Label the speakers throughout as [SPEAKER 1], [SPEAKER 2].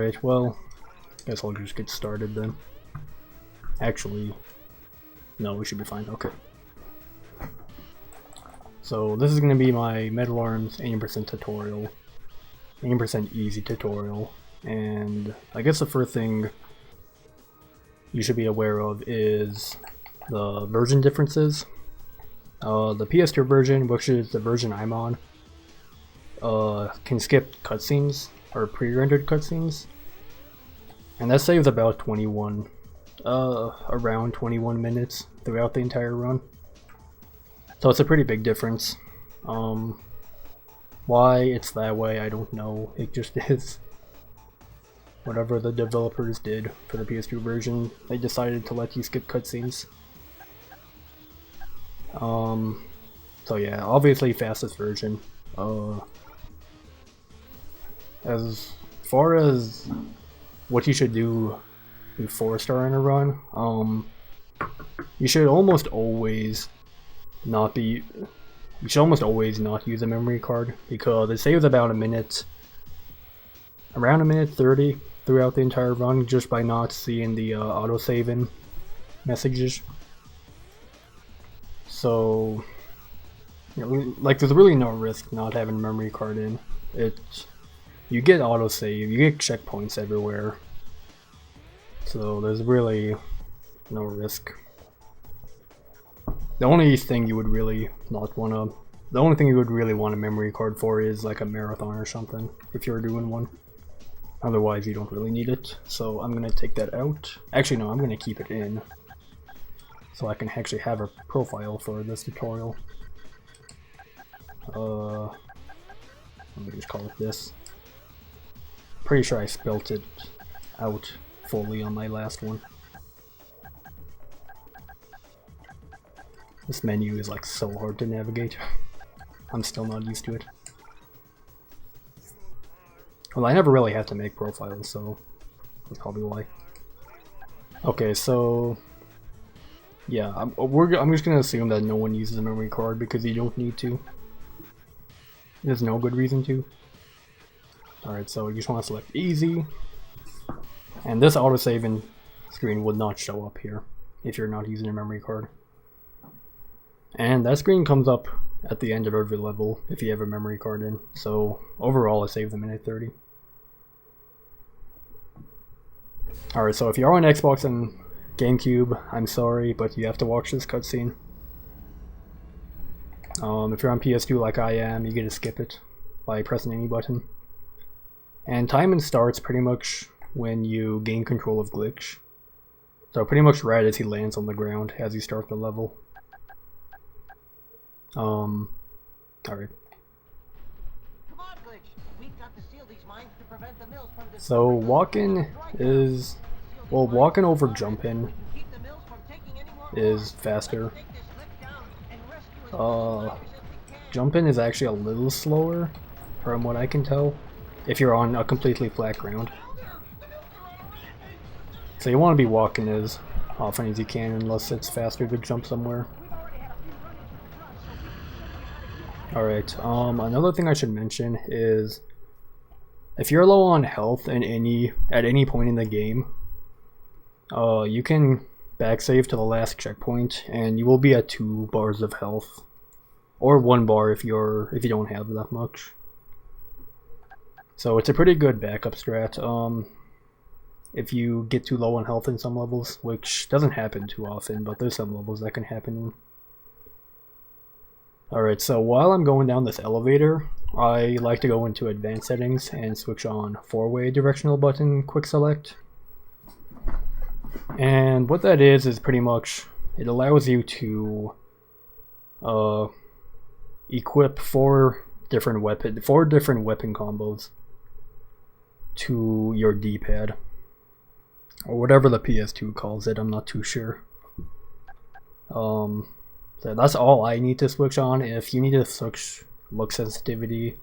[SPEAKER 1] Alright, well, guess I'll just get started then. Actually, no, we should be fine. Okay. So this is going to be my Metal Arms 80% tutorial. 80% easy tutorial. And I guess the first thing you should be aware of is the version differences. The PS2 version, which is the version I'm on, can skip cutscenes, or pre-rendered cutscenes. And that saves about around 21 minutes throughout the entire run. So it's a pretty big difference. Why it's that way, I don't know. It just is. Whatever the developers did for the PS2 version, they decided to let you skip cutscenes. So yeah, obviously fastest version. As far as what you should do before starting a run, you should almost always not use a memory card, because it saves about around a minute 30 throughout the entire run just by not seeing the auto-saving messages. So, like, there's really no risk not having a memory card in. You get autosave, you get checkpoints everywhere, so there's really no risk. The only thing you would really want a memory card for is like a marathon or something, if you're doing one. Otherwise, you don't really need it. So I'm gonna take that out. Actually, no, I'm gonna keep it in, so I can actually have a profile for this tutorial. Let me just call it this. Pretty sure I spelt it out fully on my last one. This menu is like so hard to navigate. I'm still not used to it. Well, I never really have to make profiles, so that's probably why. Okay, so yeah, I'm just gonna assume that no one uses a memory card because you don't need to. There's no good reason to. Alright, so you just want to select easy, and this autosaving screen would not show up here if you're not using a memory card. And that screen comes up at the end of every level if you have a memory card in, so overall it saves a minute 30. Alright, so if you're on Xbox and GameCube, I'm sorry, but you have to watch this cutscene. If you're on PS2 like I am, you get to skip it by pressing any button. And timing starts pretty much when you gain control of Glitch. So pretty much right as he lands on the ground as you start the level. Alright. So walking over jumping is faster. Jumping is actually a little slower from what I can tell if you're on a completely flat ground. So you want to be walking as often as you can unless it's faster to jump somewhere. Alright, another thing I should mention is if you're low on health at any point in the game, you can backsave to the last checkpoint and you will be at 2 bars of health, or 1 bar if you don't have that much. So it's a pretty good backup strat if you get too low on health in some levels, which doesn't happen too often, but there's some levels that can happen in. Alright, so while I'm going down this elevator, I like to go into advanced settings and switch on 4-way directional button quick select. And what that is pretty much, it allows you to equip 4 different weapon combos to your D-pad, or whatever the PS2 calls it, I'm not too sure. So that's all I need to switch on. If you need to switch look sensitivity,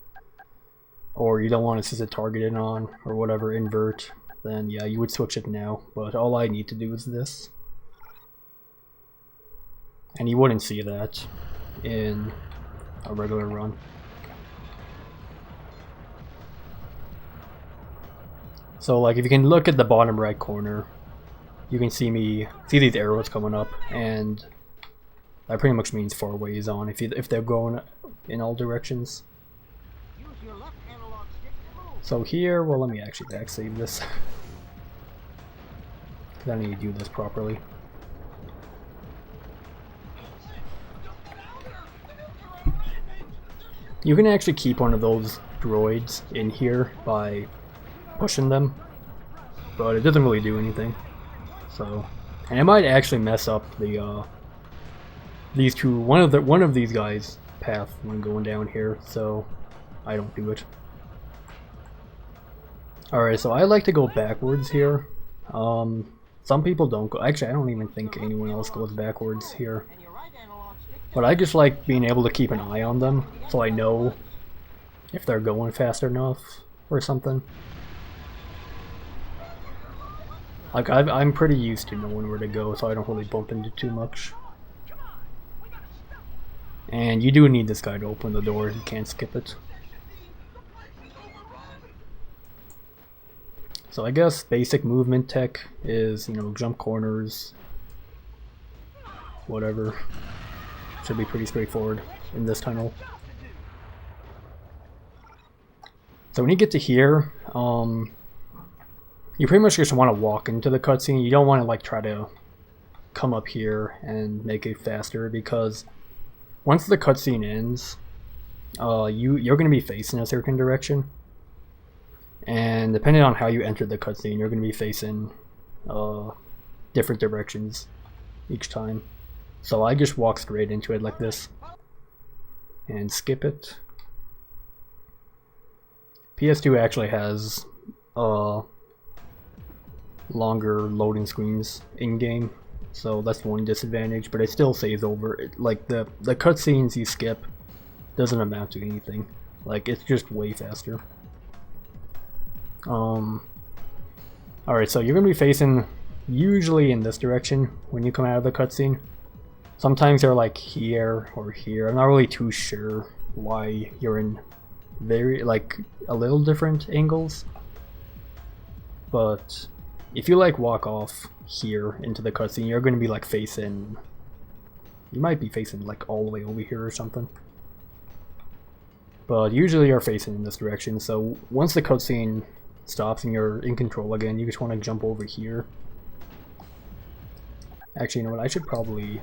[SPEAKER 1] or you don't want to set it targeted on, or whatever, invert, then yeah, you would switch it now, but all I need to do is this. And you wouldn't see that in a regular run. So like if you can look at the bottom right corner, you can see these arrows coming up, and that pretty much means 4-way is on if they're going in all directions. So here, well, let me actually back save this. Because I need to do this properly. You can actually keep one of those droids in here by pushing them, but it doesn't really do anything. So, and it might actually mess up the these two, one of these guys' path when going down here. So, I don't do it. All right, so I like to go backwards here. Some people don't go. Actually, I don't even think anyone else goes backwards here. But I just like being able to keep an eye on them, so I know if they're going fast enough or something. Like, I'm pretty used to knowing where to go, so I don't really bump into too much. And you do need this guy to open the door, you can't skip it. So I guess basic movement tech is, you know, jump corners, whatever. Should be pretty straightforward in this tunnel. So when you get to here, you pretty much just want to walk into the cutscene. You don't want to like try to come up here and make it faster, because once the cutscene ends, you're going to be facing a certain direction, and depending on how you entered the cutscene, you're going to be facing different directions each time. So I just walk straight into it like this and skip it. PS2 actually has longer loading screens in-game, so that's one disadvantage, but it still saves over. Like the cutscenes you skip doesn't amount to anything. Like, it's just way faster. Alright, so you're going to be facing usually in this direction when you come out of the cutscene. Sometimes they're like here or here. I'm not really too sure why you're in like a little different angles. But if you like walk off here into the cutscene, you're going to be like facing, you might be facing like all the way over here or something. But usually you're facing in this direction, so once the cutscene stops and you're in control again, you just want to jump over here. Actually, you know what, I should probably...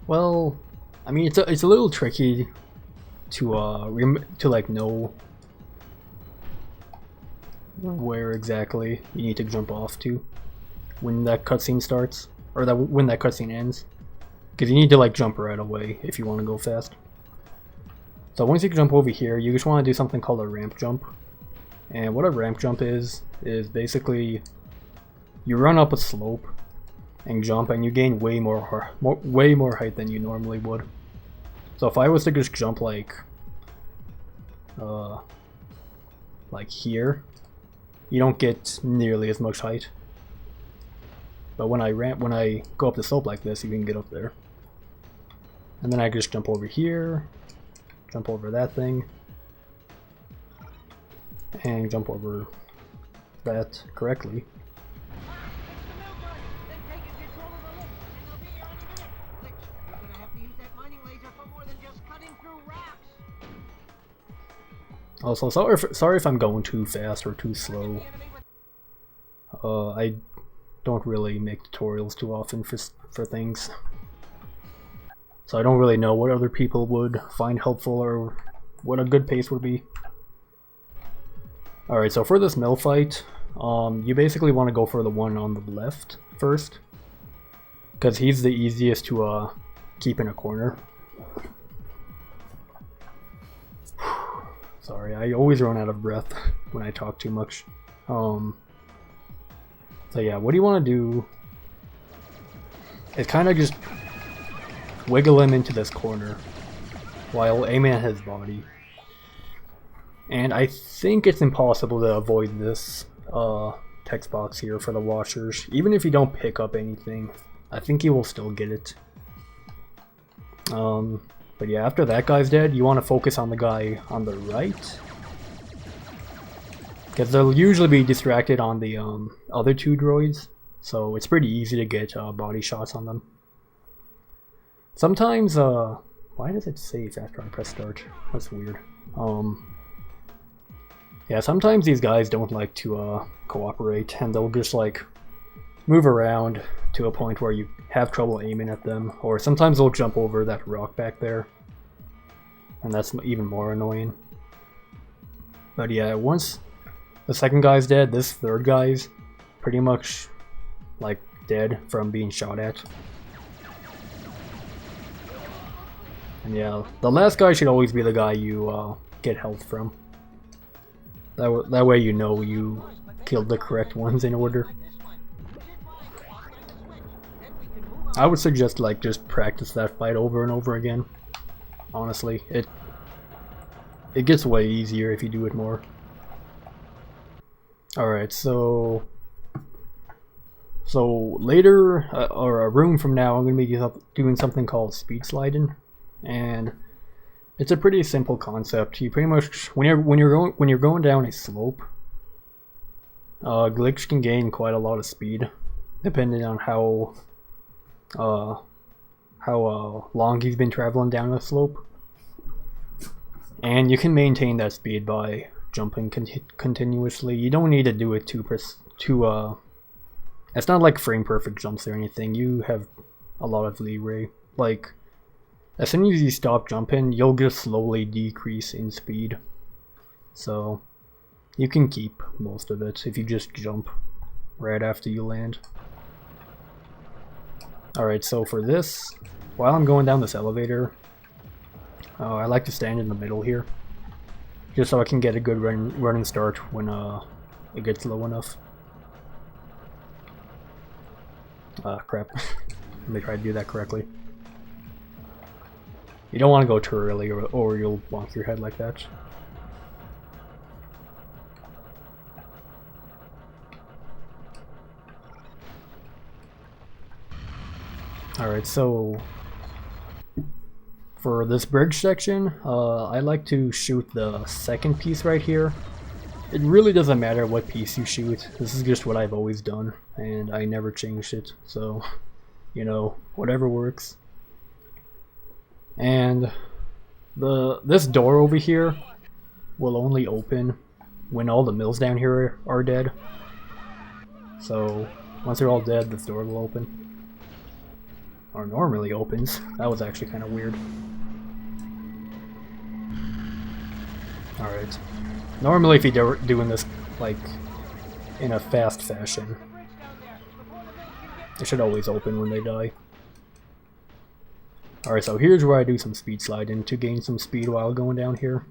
[SPEAKER 1] Well, I mean, it's a little tricky to like know where exactly you need to jump off to when that cutscene starts, or when that cutscene ends, because you need to like jump right away if you want to go fast. So once you jump over here, you just want to do something called a ramp jump, and what a ramp jump is basically you run up a slope and jump, and you gain way more height than you normally would. So if I was to just jump like here, you don't get nearly as much height. But when I go up the slope like this, you can get up there. And then I just jump over here, jump over that thing, and jump over that correctly. Also, sorry if I'm going too fast or too slow. I don't really make tutorials too often for things, so I don't really know what other people would find helpful or what a good pace would be. Alright, so for this mill fight, you basically want to go for the one on the left first, because he's the easiest to keep in a corner. Sorry, I always run out of breath when I talk too much. So yeah, what you want to do is kind of just wiggle him into this corner while aiming at his body. And I think it's impossible to avoid this text box here for the watchers. Even if you don't pick up anything, I think you will still get it. But yeah, after that guy's dead, you want to focus on the guy on the right. because they'll usually be distracted on the other two droids, so it's pretty easy to get body shots on them. Sometimes, why does it save after I press start? That's weird. Yeah, sometimes these guys don't like to cooperate, and they'll just like move around to a point where you have trouble aiming at them, or sometimes they'll jump over that rock back there, and that's even more annoying. But yeah, once the second guy's dead, this third guy's pretty much like dead from being shot at. And yeah, the last guy should always be the guy you get health from. That way you know you killed the correct ones in order. I would suggest like just practice that fight over and over again. Honestly, it gets way easier if you do it more. Alright, so later, or a room from now, I'm going to be doing something called speed sliding, and it's a pretty simple concept. You pretty much, when you're going down a slope, Glitch can gain quite a lot of speed, depending on how long he's been traveling down the slope, and you can maintain that speed by jumping continuously. You don't need to do it it's not like frame perfect jumps or anything. You have a lot of leeway. Like, as soon as you stop jumping, you'll just slowly decrease in speed. So you can keep most of it if you just jump right after you land. Alright, so for this, while I'm going down this elevator, I like to stand in the middle here, just so I can get a good running start when it gets low enough. Crap. Let me try to do that correctly. You don't want to go too early or you'll bonk your head like that. Alright, so for this bridge section, I like to shoot the second piece right here. It really doesn't matter what piece you shoot. This is just what I've always done, and I never changed it, so, you know, whatever works. And this door over here will only open when all the mills down here are dead. So once they're all dead, this door will open. Or normally opens. That was actually kind of weird. Alright. Normally if you're doing this like in a fast fashion, it should always open when they die. Alright, so here's where I do some speed sliding to gain some speed while going down here.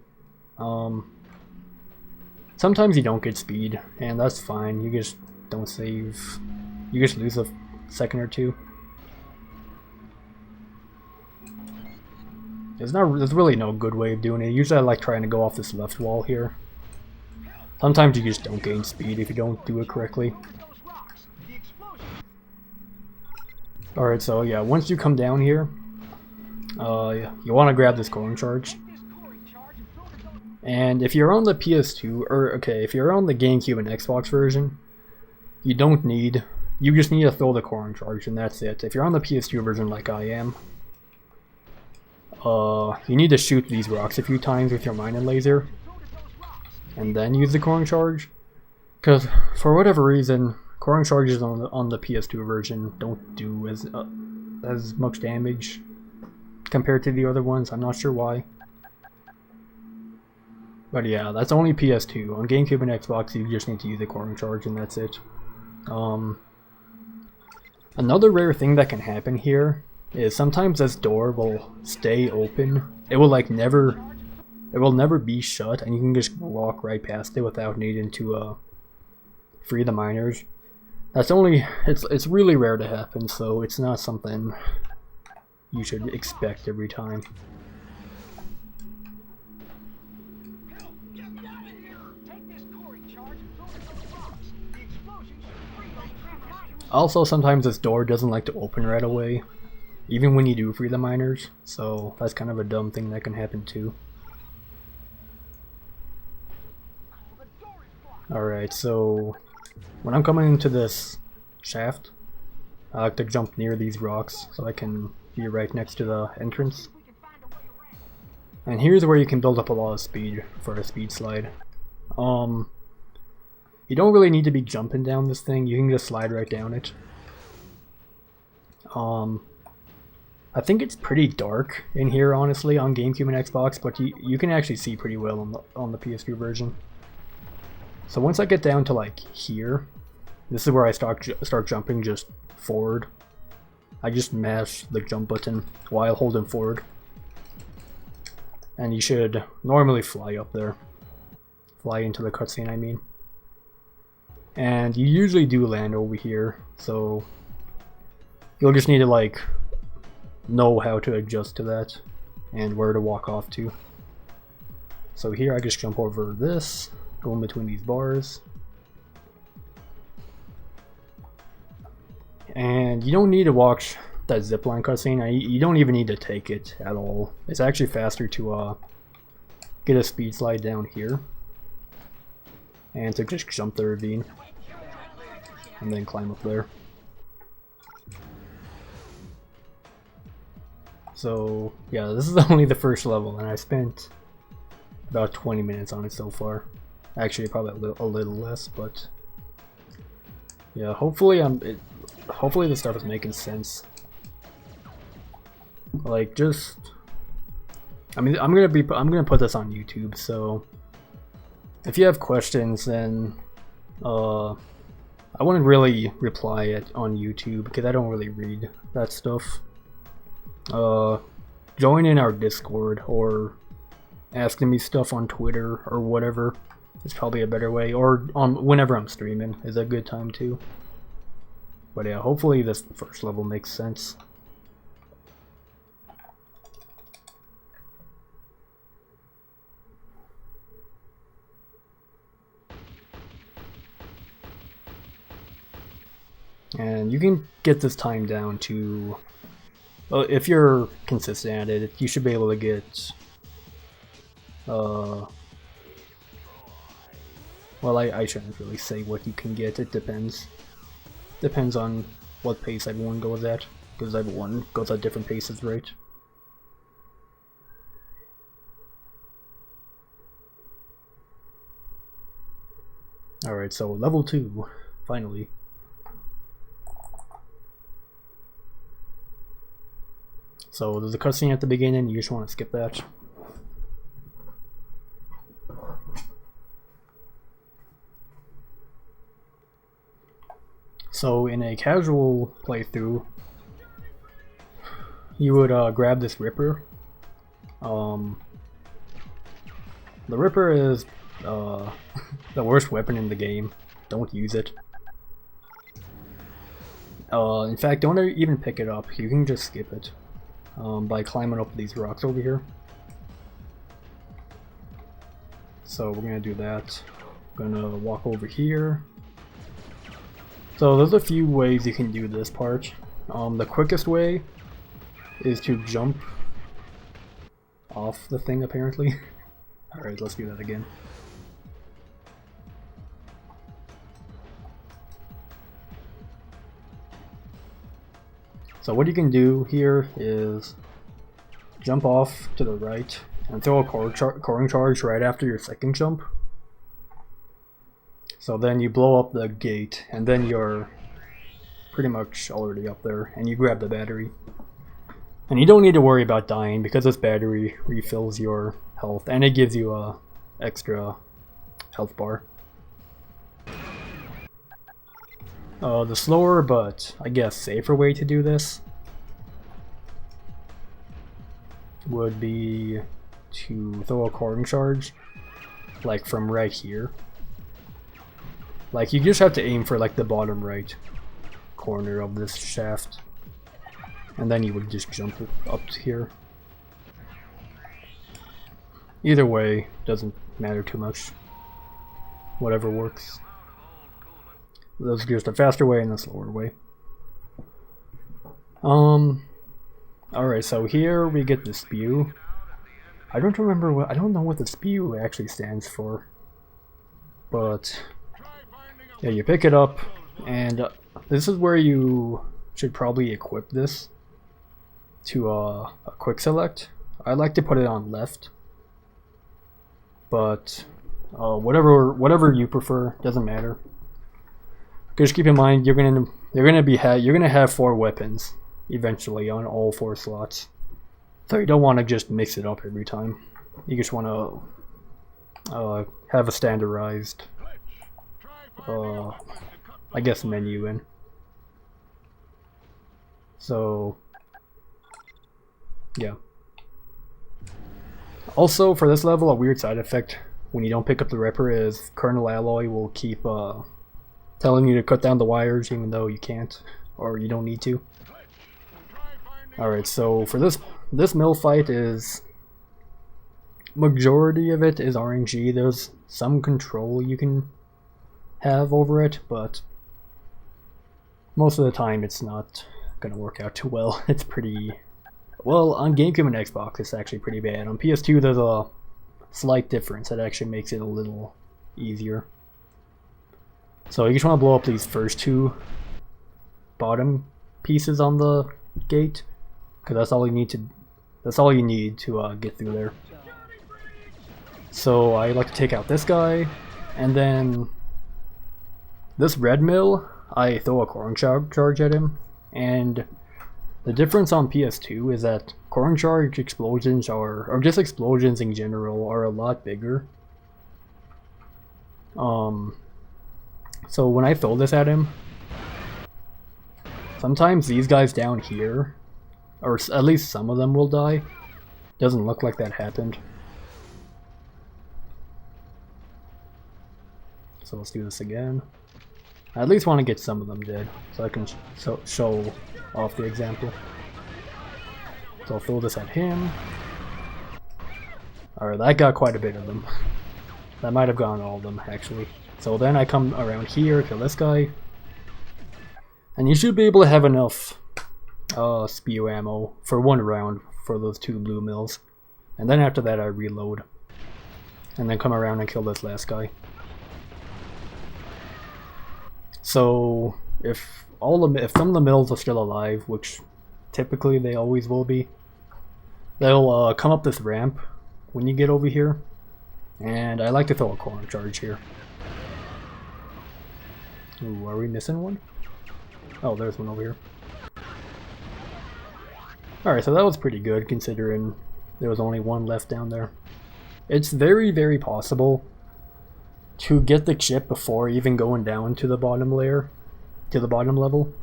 [SPEAKER 1] Sometimes you don't get speed, and that's fine. You just don't save. You just lose a second or two. There's really no good way of doing it. Usually I like trying to go off this left wall here. Sometimes you just don't gain speed if you don't do it correctly. Alright, so yeah, once you come down here, you want to grab this corn charge. And if you're on the PS2, or okay, if you're on the GameCube and Xbox version, you just need to throw the corn charge and that's it. If you're on the PS2 version like I am, you need to shoot these rocks a few times with your mining laser, and then use the corn charge. Because for whatever reason, corn charges on the PS2 version don't do as much damage compared to the other ones. I'm not sure why. But yeah, that's only PS2. On GameCube and Xbox, you just need to use the corn charge and that's it. Another rare thing that can happen here is sometimes this door will stay open. It will like never be shut, and you can just walk right past it without needing to free the miners. It's really rare to happen, so it's not something you should expect every time. Also, sometimes this door doesn't like to open right away, even when you do free the miners, so that's kind of a dumb thing that can happen too. Alright, so when I'm coming into this shaft, I like to jump near these rocks so I can be right next to the entrance. And here's where you can build up a lot of speed for a speed slide. You don't really need to be jumping down this thing, you can just slide right down it. I think it's pretty dark in here, honestly, on GameCube and Xbox, but you can actually see pretty well on the PS2 version. So once I get down to like here, this is where I start jumping just forward. I just mash the jump button while holding forward. And you should normally fly up there. Fly into the cutscene, I mean. And you usually do land over here, so you'll just need to like know how to adjust to that and where to walk off to. So here I just jump over this, go in between these bars. And you don't need to watch that zipline cutscene, you don't even need to take it at all. It's actually faster to get a speed slide down here and to just jump the ravine and then climb up there. So yeah, this is only the first level and I spent about 20 minutes on it so far. Actually probably a little less, but yeah, hopefully hopefully this stuff is making sense. Like, just I mean, I'm gonna put this on YouTube, so if you have questions, then I wouldn't really reply it on YouTube because I don't really read that stuff. Join in our Discord or asking me stuff on Twitter or whatever is probably a better way, or on whenever I'm streaming is a good time too. But yeah, hopefully this first level makes sense. And you can get this time down to, if you're consistent at it, you should be able to get, well, I shouldn't really say what you can get, it depends. Depends on what pace everyone goes at, because everyone goes at different paces, right? Alright, so level 2, finally. So there's a cutscene at the beginning, you just want to skip that. So in a casual playthrough, you would grab this Ripper. The Ripper is the worst weapon in the game. Don't use it. In fact, don't even pick it up. You can just skip it by climbing up these rocks over here. So we're gonna do that. Gonna walk over here. So there's a few ways you can do this part. The quickest way is to jump off the thing, apparently. Alright, let's do that again. So what you can do here is jump off to the right and throw a coring charge right after your second jump. So then you blow up the gate, and then you're pretty much already up there, and you grab the battery. And you don't need to worry about dying, because this battery refills your health, and it gives you a extra health bar. The slower, but I guess safer way to do this would be to throw a coring charge, like from right here. Like, you just have to aim for like the bottom right corner of this shaft, and then you would just jump up here. Either way, doesn't matter too much. Whatever works. There's just a faster way and a slower way. Alright, so here we get the spew. I don't know what the spew actually stands for, but Yeah, you pick it up, and this is where you should probably equip this to a quick select. I like to put it on left, but whatever you prefer, doesn't matter. Just keep in mind you're gonna have 4 weapons eventually on all 4 slots, so you don't want to just mix it up every time. You just want to have a standardized, I guess, menu in. So yeah. Also, for this level, a weird side effect when you don't pick up the Ripper is Colonel Alloy will keep telling you to cut down the wires even though you can't, or you don't need to. Alright, so for this mill fight, is majority of it is RNG. There's some control you can have over it, but most of the time it's not gonna work out too well. It's pretty... well, on GameCube and Xbox it's actually pretty bad. On PS2 there's a slight difference that actually makes it a little easier. So you just want to blow up these first 2 bottom pieces on the gate, because that's all you need to get through there. So I like to take out this guy, and then this red mill, I throw a corn charge at him, and the difference on PS2 is that corn charge explosions or just explosions in general are a lot bigger. So when I throw this at him, sometimes these guys down here, or at least some of them, will die. Doesn't look like that happened. So let's do this again. I at least want to get some of them dead, so I can show off the example. So I'll throw this at him. Alright, that got quite a bit of them. That might have gone all of them, actually. So then I come around here, kill this guy. And you should be able to have enough spew ammo for 1 round for those 2 blue mills. And then after that I reload. And then come around and kill this last guy. So if some of the mills are still alive, which typically they always will be, they'll come up this ramp when you get over here. And I like to throw a corn charge here. Ooh, are we missing one? Oh, there's one over here. Alright, so that was pretty good considering there was only one left down there. It's very, very possible to get the chip before even going down to the bottom layer, to the bottom level.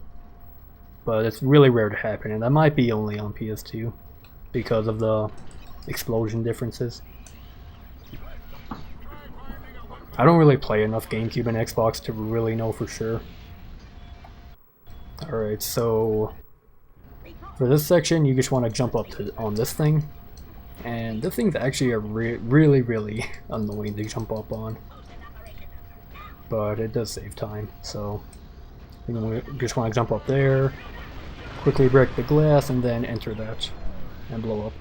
[SPEAKER 1] But it's really rare to happen, and that might be only on PS2 because of the explosion differences. I don't really play enough GameCube and Xbox to really know for sure. Alright, so for this section you just want to jump up on this thing. And this thing's actually a really, really annoying to jump up on. But it does save time, so we just want to jump up there, quickly break the glass, and then enter that and blow up.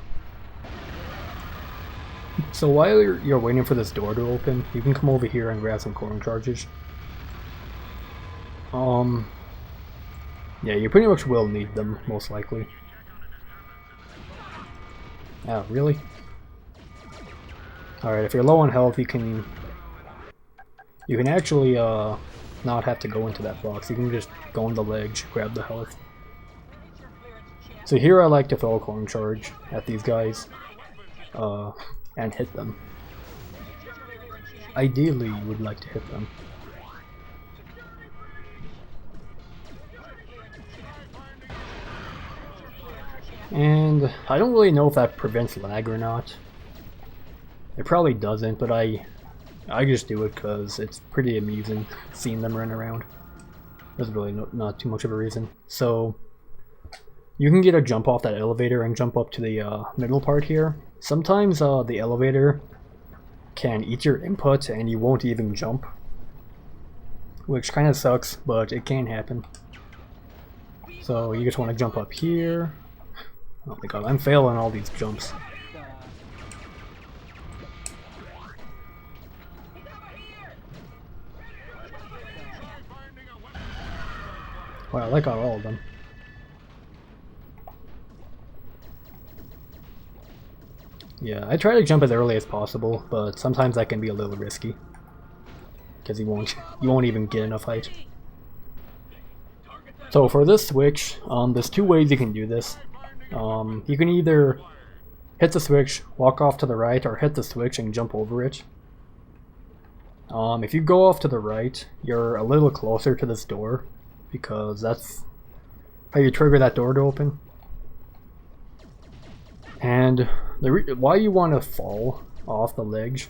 [SPEAKER 1] So while you're waiting for this door to open, you can come over here and grab some corn charges. Yeah, you pretty much will need them, most likely. Oh, really? Alright, if you're low on health, you can actually not have to go into that box. You can just go on the ledge, grab the health. So here I like to throw a corn charge at these guys and hit them. Ideally, you would like to hit them. And I don't really know if that prevents lag or not. It probably doesn't, but I just do it because it's pretty amusing seeing them run around. There's really not too much of a reason. So you can get a jump off that elevator and jump up to the middle part here. Sometimes the elevator can eat your input and you won't even jump, which kind of sucks, but it can happen. So you just want to jump up here. Oh my god, I'm failing all these jumps. Wow, I got all of them. Yeah, I try to jump as early as possible, but sometimes that can be a little risky. Because you won't even get enough height. So for this switch, there's two ways you can do this. You can either hit the switch, walk off to the right, or hit the switch and jump over it. If you go off to the right, you're a little closer to this door, because that's how you trigger that door to open. And why you want to fall off the ledge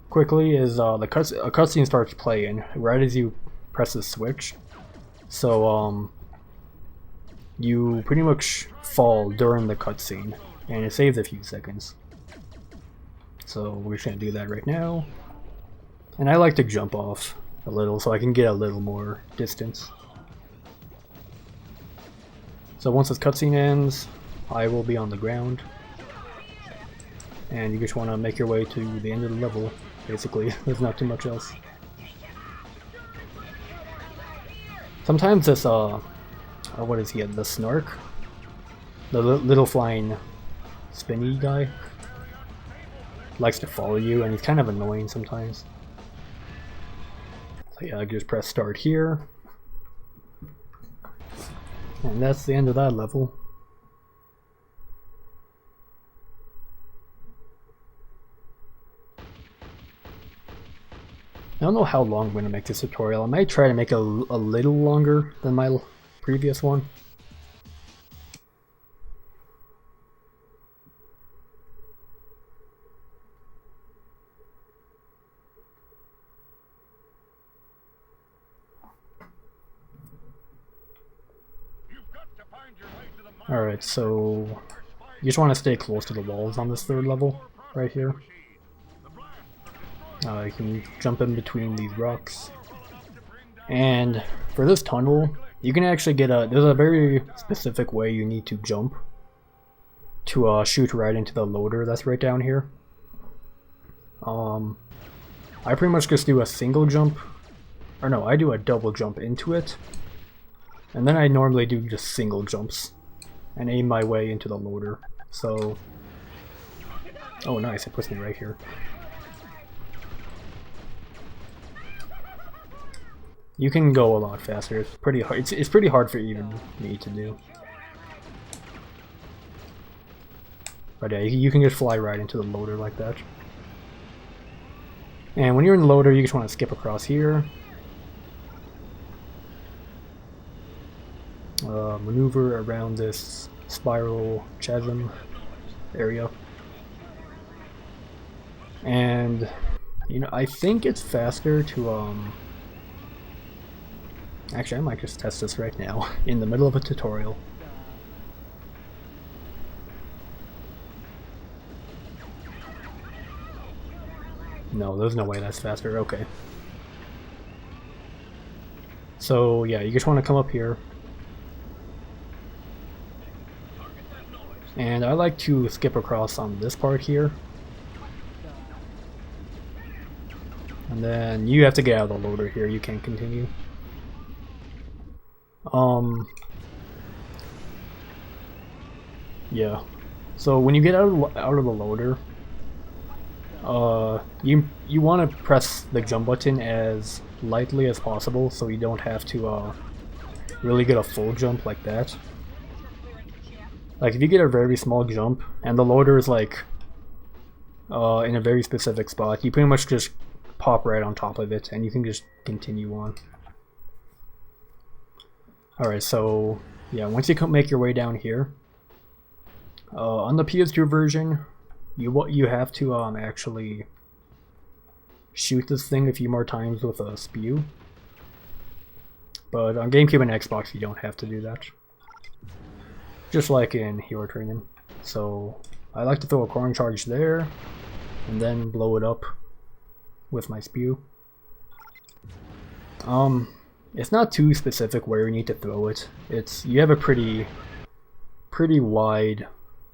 [SPEAKER 1] quickly is a cutscene starts playing right as you press the switch. So you pretty much fall during the cutscene, and it saves a few seconds. So we're just gonna do that right now. And I like to jump off a little so I can get a little more distance. So once this cutscene ends, I will be on the ground. And you just want to make your way to the end of the level, basically. There's not too much else. Sometimes this, what is he, the Snark? The little flying spinny guy likes to follow you, and he's kind of annoying sometimes. So yeah, I just press start here. And that's the end of that level. I don't know how long I'm going to make this tutorial. I might try to make it a little longer than my previous one. Alright, so you just want to stay close to the walls on this third level, right here. You can jump in between these rocks. And for this tunnel, you can actually get there's a very specific way you need to jump to shoot right into the loader that's right down here. I pretty much just do a single jump, or no, I do a double jump into it. And then I normally do just single jumps and aim my way into the loader. So, oh nice, it puts me right here. You can go a lot faster. It's pretty hard. It's pretty hard for even me to do. But yeah, you can just fly right into the loader like that. And when you're in the loader, you just want to skip across here. Maneuver around this spiral chasm area. And, you know, I think it's faster to, actually, I might just test this right now, in the middle of a tutorial. No, there's no way that's faster. Okay. So, yeah, you just want to come up here. And I like to skip across on this part here. And then you have to get out of the loader here, you can't continue. Yeah. So when you get out of the loader, you want to press the jump button as lightly as possible, so you don't have to really get a full jump like that. Like if you get a very small jump and the loader is like in a very specific spot, you pretty much just pop right on top of it and you can just continue on. Alright, so yeah, once you make your way down here, on the PS2 version, you have to actually shoot this thing a few more times with a spew. But on GameCube and Xbox, you don't have to do that. Just like in Hero Training. So I like to throw a corn charge there, and then blow it up with my spew. It's not too specific where you need to throw it. You have a pretty wide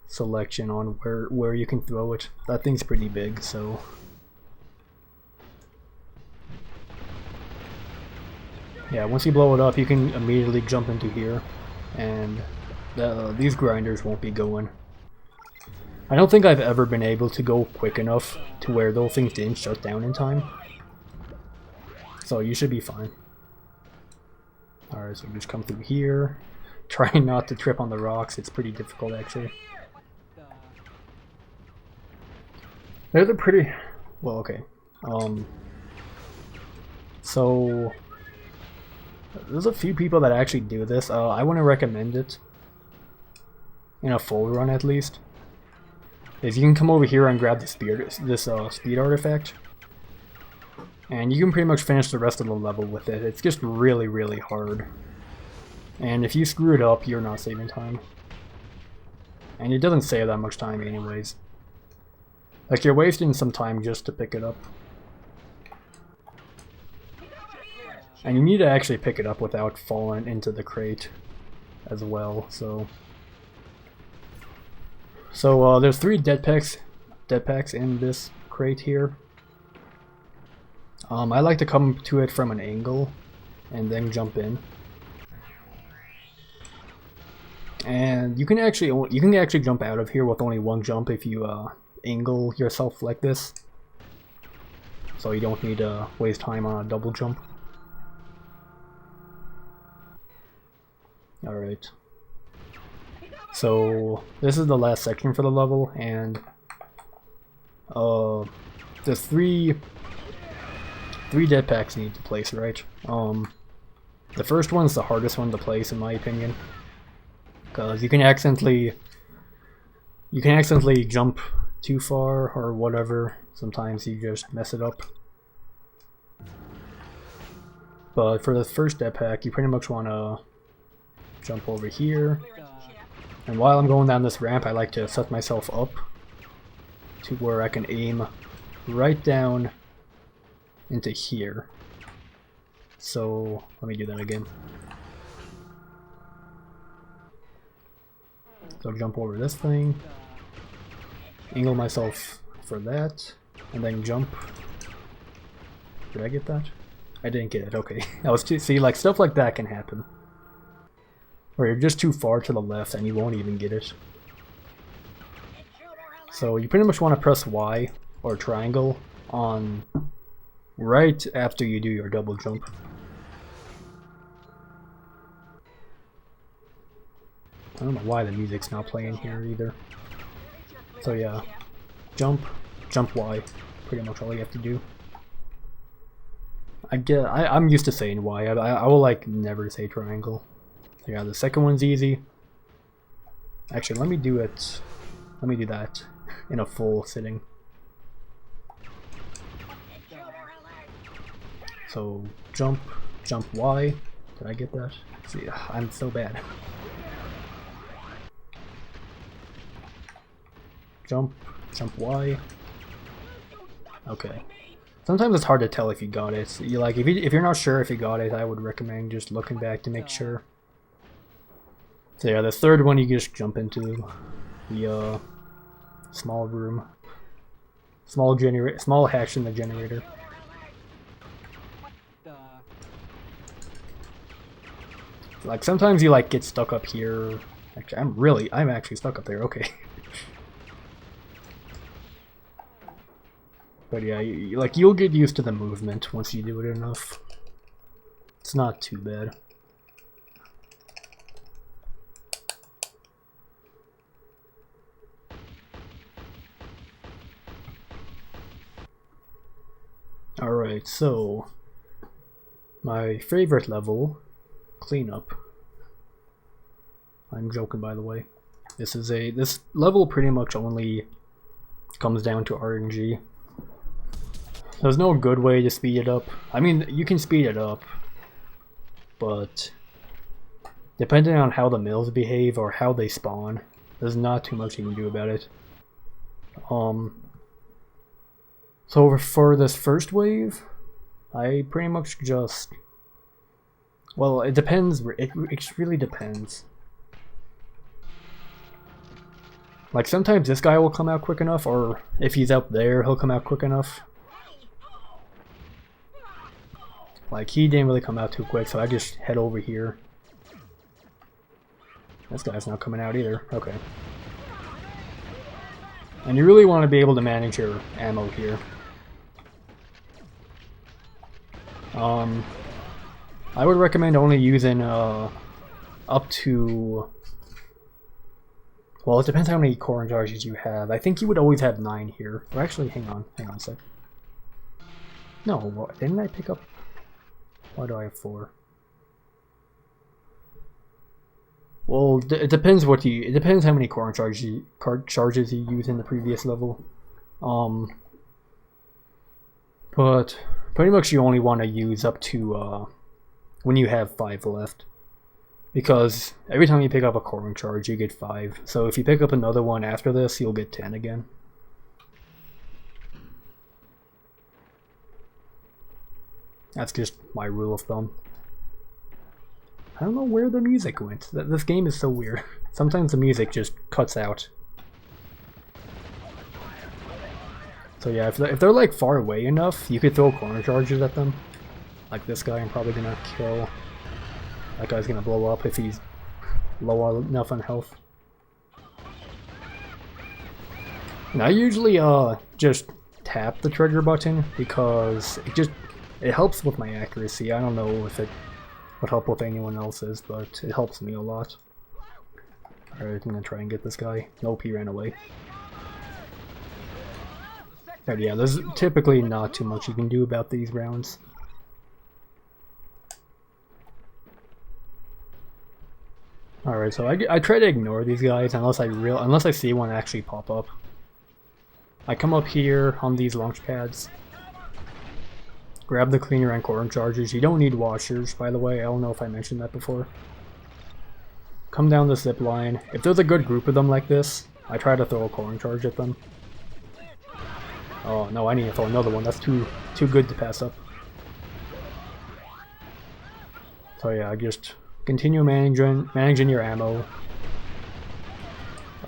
[SPEAKER 1] selection on where you can throw it. That thing's pretty big, so Yeah, once you blow it up, you can immediately jump into here, and these grinders won't be going. I don't think I've ever been able to go quick enough to where those things didn't shut down in time. So you should be fine. Alright, so just come through here. Try not to trip on the rocks, it's pretty difficult actually. There's a pretty... well, okay. So... there's a few people that actually do this. I wouldn't recommend it. In a full run at least. Is you can come over here and grab the speed artifact. And you can pretty much finish the rest of the level with it. It's just really, really hard. And if you screw it up, you're not saving time. And it doesn't save that much time anyways. Like, you're wasting some time just to pick it up. And you need to actually pick it up without falling into the crate as well, so... So, there's 3 dead packs in this crate here. I like to come to it from an angle and then jump in. And you can actually jump out of here with only 1 jump if you angle yourself like this. So you don't need to waste time on a double jump. Alright. So this is the last section for the level, and the 3 dead packs need to place, right? The first one's the hardest one to place in my opinion, because you can accidentally jump too far or whatever. Sometimes you just mess it up. But for the first dead pack, you pretty much want to jump over here. And while I'm going down this ramp, I like to set myself up to where I can aim right down into here. So let me do that again. So jump over this thing, angle myself for that, and then jump. Did I get that? I didn't get it, okay. I was too, see, like, stuff like that can happen. Or you're just too far to the left and you won't even get it. So you pretty much want to press Y or triangle on right after you do your double jump. I don't know why the music's not playing here either. So yeah, jump Y, pretty much all you have to do. I'm used to saying Y. I will like never say triangle. Yeah, the second one's easy. Actually, let me do that in a full sitting. So jump Y. Did I get that? See, I'm so bad. Jump Y. Okay. Sometimes it's hard to tell if you got it. So if you're not sure if you got it, I would recommend just looking back to make sure. So yeah, the third one you just jump into the small room, small hatch in the generator. Like sometimes you like get stuck up here. Actually, I'm actually stuck up there. Okay. But yeah, you'll get used to the movement once you do it enough. It's not too bad. Alright, so my favorite level, cleanup. I'm joking, by the way. This level pretty much only comes down to RNG. There's no good way to speed it up. I mean, you can speed it up, but depending on how the mills behave or how they spawn, there's not too much you can do about it. So for this first wave, I pretty much just... Well, it depends. It really depends. Like, sometimes this guy will come out quick enough, or if he's out there, he'll come out quick enough. Like, he didn't really come out too quick, so I just head over here. This guy's not coming out either. Okay. And you really want to be able to manage your ammo here. I would recommend only using up to... Well, it depends how many core charges you have. I think you would always have 9 here. Or actually, hang on a sec. No, what, didn't I pick up... Why do I have 4? Well, it depends what you... It depends how many core charges you use in the previous level. But pretty much you only want to use up to when you have 5 left. Because every time you pick up a core charge, you get 5. So if you pick up another one after this, you'll get 10 again. That's just my rule of thumb. I don't know where the music went. This game is so weird. Sometimes the music just cuts out. So yeah, if they're like far away enough, you could throw corner charges at them. Like this guy, I'm probably gonna kill. That guy's gonna blow up if he's low enough on health. And I usually just tap the trigger button because it helps with my accuracy. I don't know if it would help with anyone else's, but it helps me a lot. Alright, I'm gonna try and get this guy. Nope, he ran away. But yeah, there's typically not too much you can do about these rounds. Alright, so I try to ignore these guys unless I see one actually pop up. I come up here on these launch pads. Grab the cleaner and core charges. You don't need washers, by the way. I don't know if I mentioned that before. Come down the zip line. If there's a good group of them like this, I try to throw a core charge at them. Oh no, I need to throw another one. That's too good to pass up. So yeah, I just continue managing your ammo.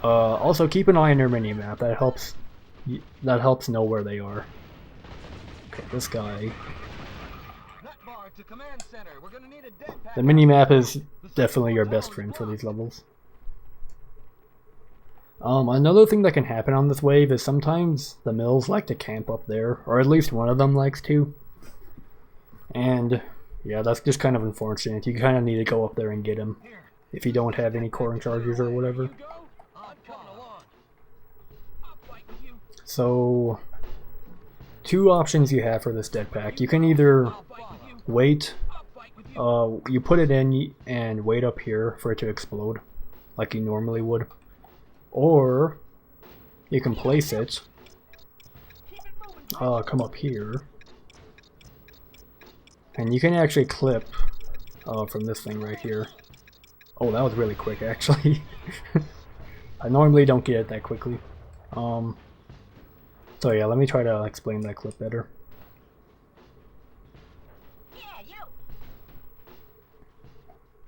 [SPEAKER 1] Also keep an eye on your mini-map. That helps know where they are. Okay, this guy. The mini-map is definitely your best friend for these levels. Another thing that can happen on this wave is sometimes the mills like to camp up there, or at least one of them likes to. And yeah, that's just kind of unfortunate. You kind of need to go up there and get him if you don't have any core charges or whatever. So, 2 options you have for this dead pack. You can either wait, you put it in and wait up here for it to explode, like you normally would. Or, you can place it, come up here, and you can actually clip from this thing right here. Oh, that was really quick, actually. I normally don't get it that quickly. So yeah, let me try to explain that clip better.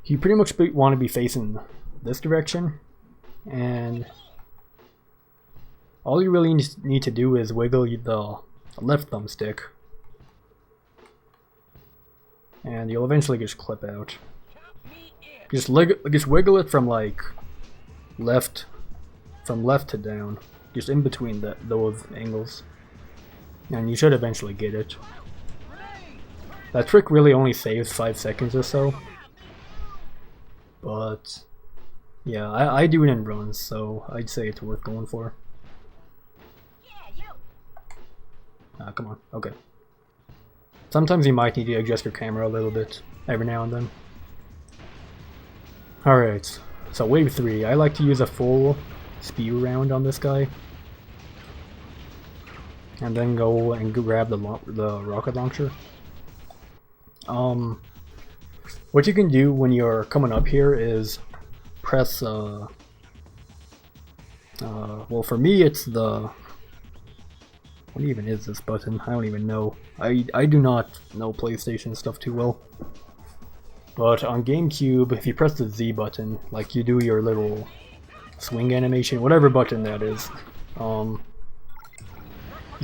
[SPEAKER 1] You pretty much want to be facing this direction, and all you really need to do is wiggle the left thumbstick, and you'll eventually just clip out. Just wiggle it from like from left to down, just in between those angles, and you should eventually get it. That trick really only saves 5 seconds or so, but yeah, I do it in runs, so I'd say it's worth going for. Come on, okay. Sometimes you might need to adjust your camera a little bit, every now and then. Alright, so wave 3, I like to use a full spew round on this guy. And then go and grab the rocket launcher. What you can do when you're coming up here is press, well for me it's the... What even is this button? I don't even know. I do not know PlayStation stuff too well. But on GameCube, if you press the Z button, like you do your little swing animation, whatever button that is, you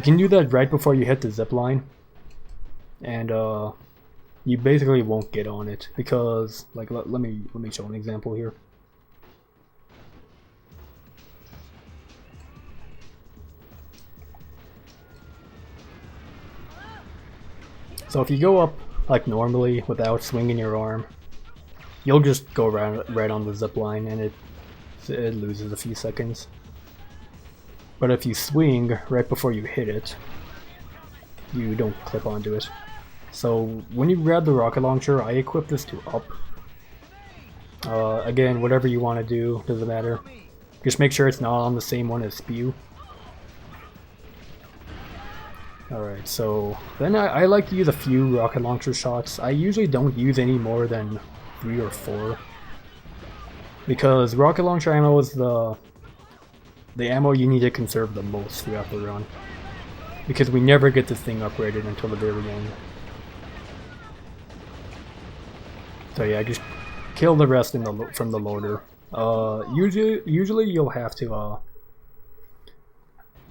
[SPEAKER 1] can do that right before you hit the zip line. And you basically won't get on it because, like, let me show an example here. So if you go up like normally without swinging your arm, you'll just go right on the zip line and it loses a few seconds. But if you swing right before you hit it, you don't clip onto it. So when you grab the rocket launcher, I equip this to up. Again, whatever you want to do, doesn't matter. Just make sure it's not on the same one as spew. Alright, so then I like to use a few rocket launcher shots. I usually don't use any more than 3 or 4. Because rocket launcher ammo is the ammo you need to conserve the most throughout the run. Because we never get this thing upgraded until the very end. So yeah, just kill the rest from the loader. Usually you'll have to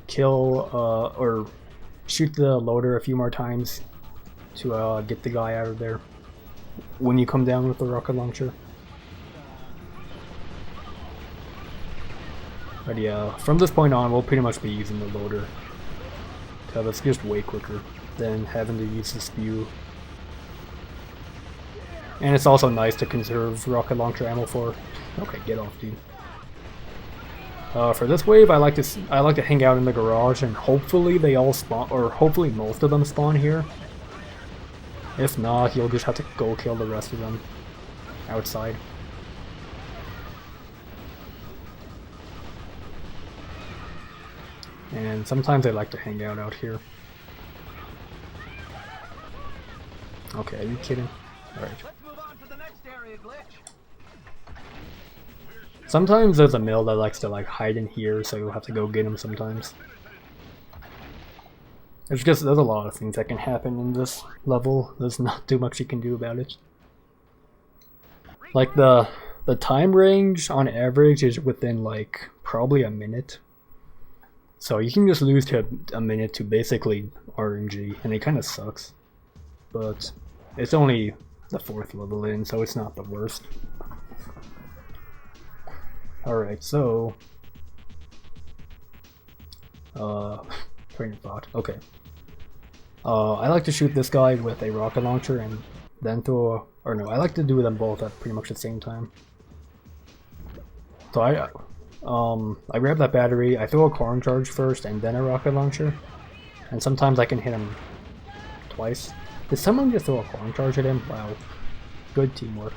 [SPEAKER 1] kill or shoot the loader a few more times to get the guy out of there when you come down with the rocket launcher. But yeah, from this point on we'll pretty much be using the loader, because it's just way quicker than having to use the spew. And it's also nice to conserve rocket launcher ammo for. Okay, get off, dude. For this wave, I like to hang out in the garage, and hopefully they all spawn, or hopefully most of them spawn here. If not, you'll just have to go kill the rest of them outside. And sometimes they like to hang out here. Okay, are you kidding? Alright. Sometimes there's a mill that likes to like hide in here, so you'll have to go get him sometimes. It's just, there's a lot of things that can happen in this level. There's not too much you can do about it. Like the time range on average is within like probably a minute. So you can just lose to a minute to basically RNG, and it kind of sucks. But it's only the 4th level in, so it's not the worst. Alright, so... train of thought. Okay. I like to shoot this guy with a rocket launcher and then throw a... Or no, I like to do them both at pretty much the same time. So I grab that battery, I throw a corn charge first and then a rocket launcher. And sometimes I can hit him twice. Did someone just throw a corn charge at him? Wow. Good teamwork.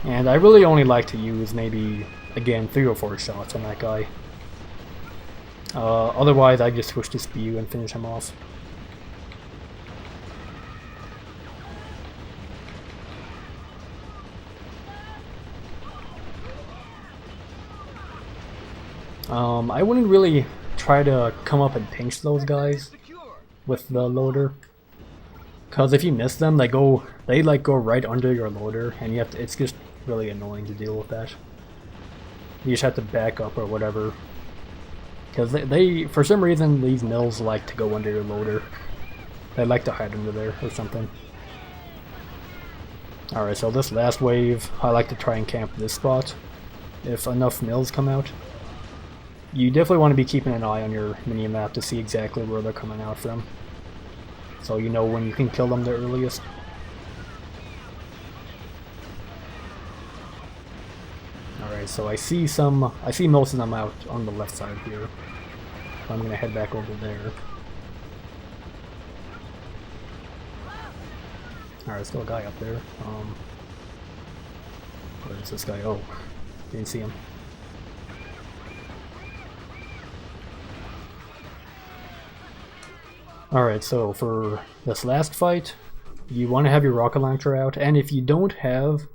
[SPEAKER 1] And I really only like to use maybe, again, 3 or 4 shots on that guy. Otherwise, I just switch to spew and finish him off. I wouldn't really try to come up and pinch those guys with the loader, because if you miss them, they go right under your loader, and you have to. It's just really annoying to deal with that. You just have to back up or whatever, because they for some reason these mills like to go under your loader. They like to hide under there or something. Alright, so this last wave, I like to try and camp this spot if enough mills come out. You definitely want to be keeping an eye on your mini-map to see exactly where they're coming out from, so you know when you can kill them the earliest. Alright, so I see most of them out on the left side here. So I'm gonna head back over there. Alright, still a guy up there. Where is this guy? Oh, didn't see him. Alright, so for this last fight, you want to have your rocket launcher out, and if you don't have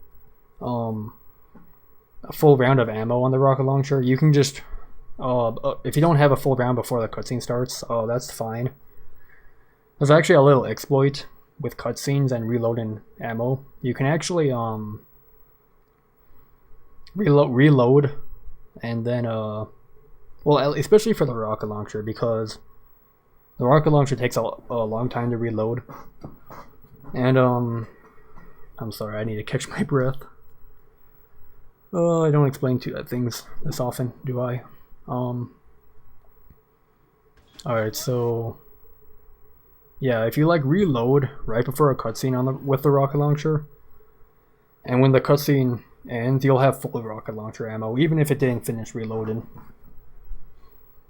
[SPEAKER 1] a full round of ammo on the rocket launcher, you can just, if you don't have a full round before the cutscene starts, that's fine. There's actually a little exploit with cutscenes and reloading ammo. You can actually reload and then, well, especially for the rocket launcher, because The rocket launcher takes a long time to reload. And, I'm sorry, I need to catch my breath. I don't explain things this often, do I? Alright, so... yeah, if you, like, reload right before a cutscene with the rocket launcher, and when the cutscene ends, you'll have full rocket launcher ammo, even if it didn't finish reloading.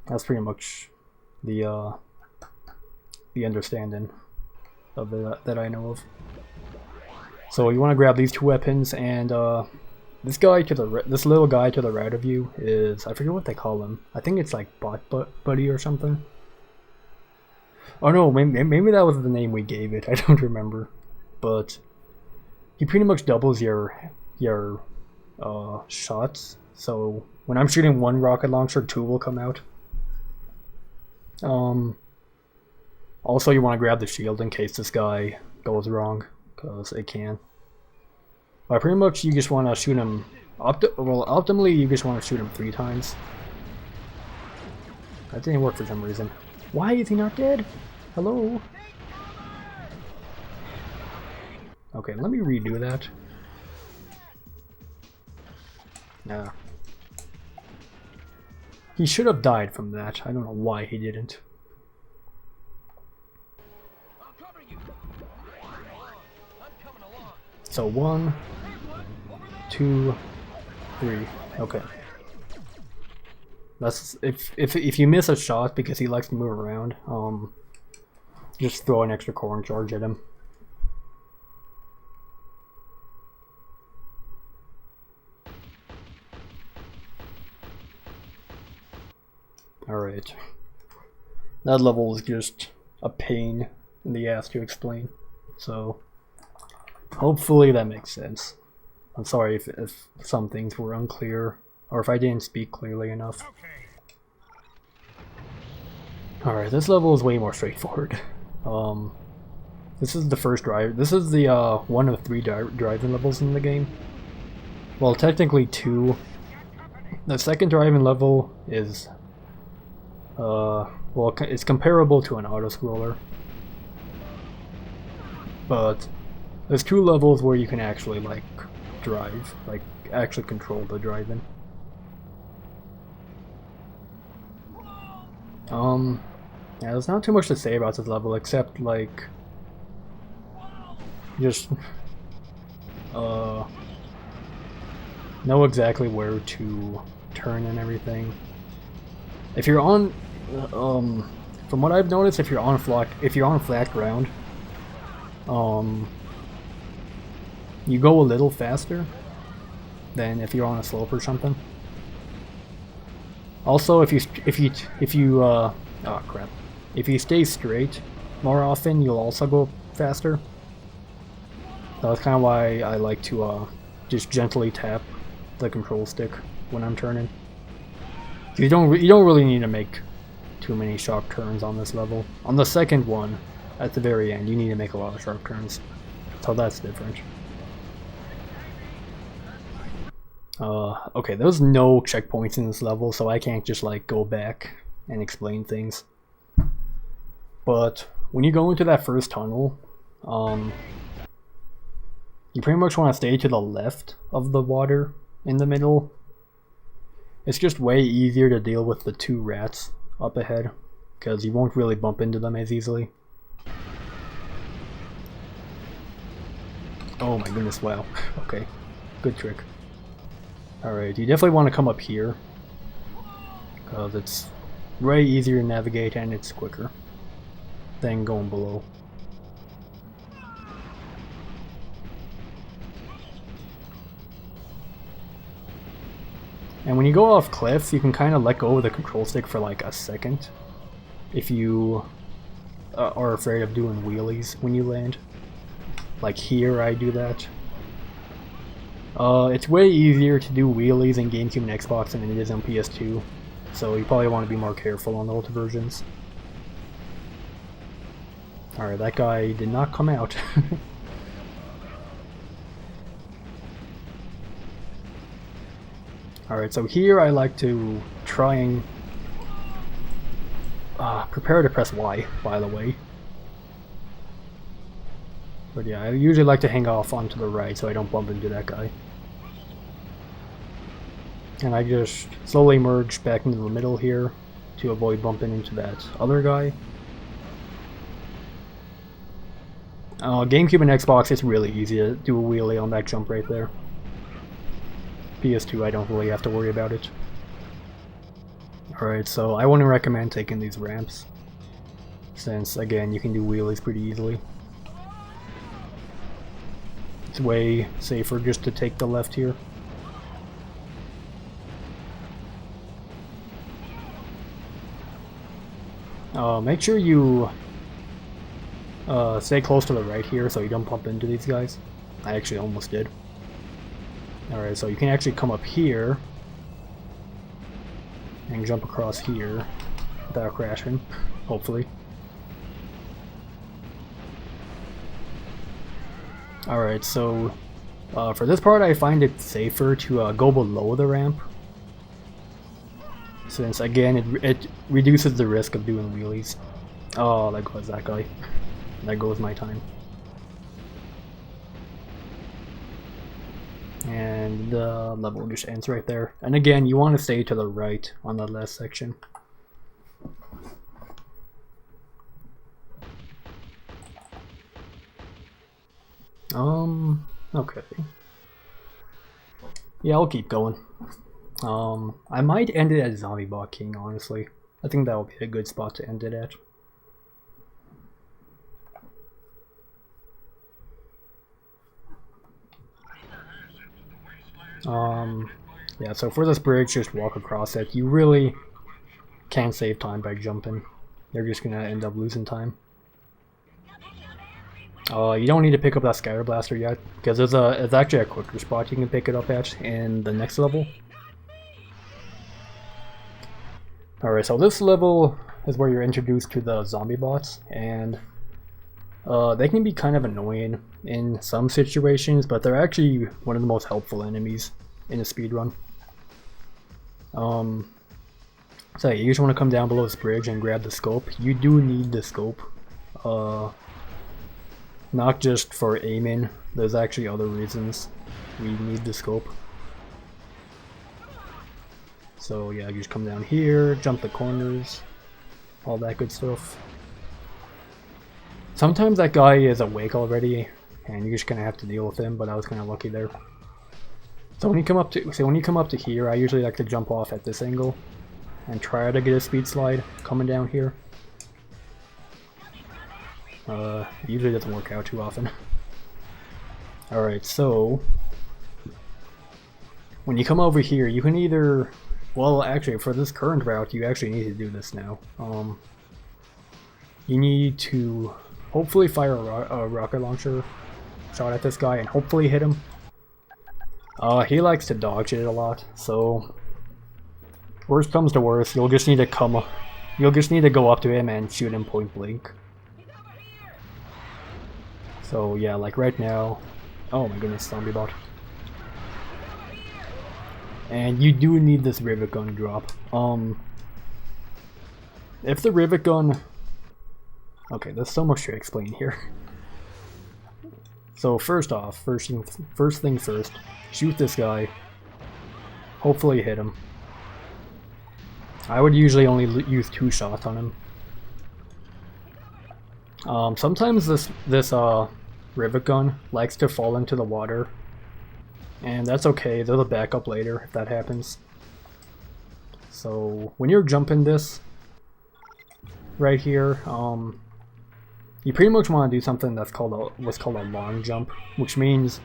[SPEAKER 1] That's pretty much the understanding of it that I know of. So you want to grab these two weapons, and this little guy to the right of you is, I forget what they call him. I think it's like Bot Buddy or something. Oh no, maybe that was the name we gave it. I don't remember, but he pretty much doubles your shots. So when I'm shooting one rocket launcher, two will come out. Also, you want to grab the shield in case this guy goes wrong, because it can. But pretty much, you just want to shoot him. Optimally, you just want to shoot him 3 times. That didn't work for some reason. Why is he not dead? Hello? Okay, let me redo that. Nah. He should have died from that. I don't know why he didn't. So 1, 2, 3. Okay. That's if you miss a shot because he likes to move around, just throw an extra corn charge at him. Alright. That level is just a pain in the ass to explain. So hopefully that makes sense. I'm sorry if some things were unclear, or if I didn't speak clearly enough. Alright, this level is way more straightforward. This is the first drive. This is the one of 3 driving levels in the game. Well, technically 2. The second driving level is well, it's comparable to an auto-scroller, but there's 2 levels where you can actually like drive, like actually control the driving. Yeah, there's not too much to say about this level except like just know exactly where to turn and everything. If you're on from what I've noticed, if you're on flat ground, you go a little faster than if you're on a slope or something. Also, if you stay straight more often, you'll also go faster. That's kind of why I like to just gently tap the control stick when I'm turning. You don't really need to make too many sharp turns on this level. On the second one, at the very end, you need to make a lot of sharp turns. So that's different. Okay, there's no checkpoints in this level, so I can't just like go back and explain things. But when you go into that first tunnel, you pretty much want to stay to the left of the water in the middle. It's just way easier to deal with the 2 rats up ahead, because you won't really bump into them as easily. Oh my goodness, wow. Okay, good trick. Alright, you definitely want to come up here, because it's way easier to navigate and it's quicker than going below. And when you go off cliffs, you can kind of let go of the control stick for like a second if you are afraid of doing wheelies when you land. Like here, I do that. It's way easier to do wheelies in GameCube and Xbox than it is on PS2, so you probably want to be more careful on the older versions. Alright, that guy did not come out. Alright, so here I like to try and... Prepare to press Y, by the way. But yeah, I usually like to hang off onto the right so I don't bump into that guy. And I just slowly merge back into the middle here to avoid bumping into that other guy. GameCube and Xbox, it's really easy to do a wheelie on that jump right there. PS2, I don't really have to worry about it. Alright, so I wouldn't recommend taking these ramps, since, again, you can do wheelies pretty easily. It's way safer just to take the left here. Make sure you stay close to the right here so you don't bump into these guys. I actually almost did. Alright, so you can actually come up here and jump across here without crashing, hopefully. Alright, so for this part I find it safer to go below the ramp, since again it reduces the risk of doing wheelies. Oh, there goes that guy. There goes my time. And the level just ends right there. And again, you want to stay to the right on the last section. Okay. Yeah, I'll keep going. I might end it at Zombie Bot King, honestly. I think that would be a good spot to end it at. Yeah, so for this bridge, just walk across it. You really can't save time by jumping. You're just gonna end up losing time. You don't need to pick up that Scatter Blaster yet, because there's actually a quicker spot you can pick it up at in the next level. Alright, so this level is where you're introduced to the zombie bots, and they can be kind of annoying in some situations, but they're actually one of the most helpful enemies in a speedrun. So yeah, you just want to come down below this bridge and grab the scope. You do need the scope. Not just for aiming, there's actually other reasons we need the scope. So yeah, you just come down here, jump the corners, all that good stuff. Sometimes that guy is awake already, and you're just gonna have to deal with him, but I was kinda lucky there. So when you come up to here, I usually like to jump off at this angle and try to get a speed slide coming down here. Usually doesn't work out too often. Alright, so when you come over here, you can either, well, actually for this current route, you actually need to do this now. You need to hopefully fire a rocket launcher shot at this guy and hopefully hit him. He likes to dodge it a lot, so worst comes to worst, you'll just need to go up to him and shoot him point blank. So yeah, like right now, oh my goodness, zombie bot. And you do need this rivet gun drop. If the rivet gun, okay, there's so much to explain here. So first thing first, shoot this guy. Hopefully hit him. I would usually only use 2 shots on him. Sometimes this rivet gun likes to fall into the water, and that's okay, there's a backup later if that happens. So when you're jumping this right here, you pretty much want to do something that's called what's called a long jump, which means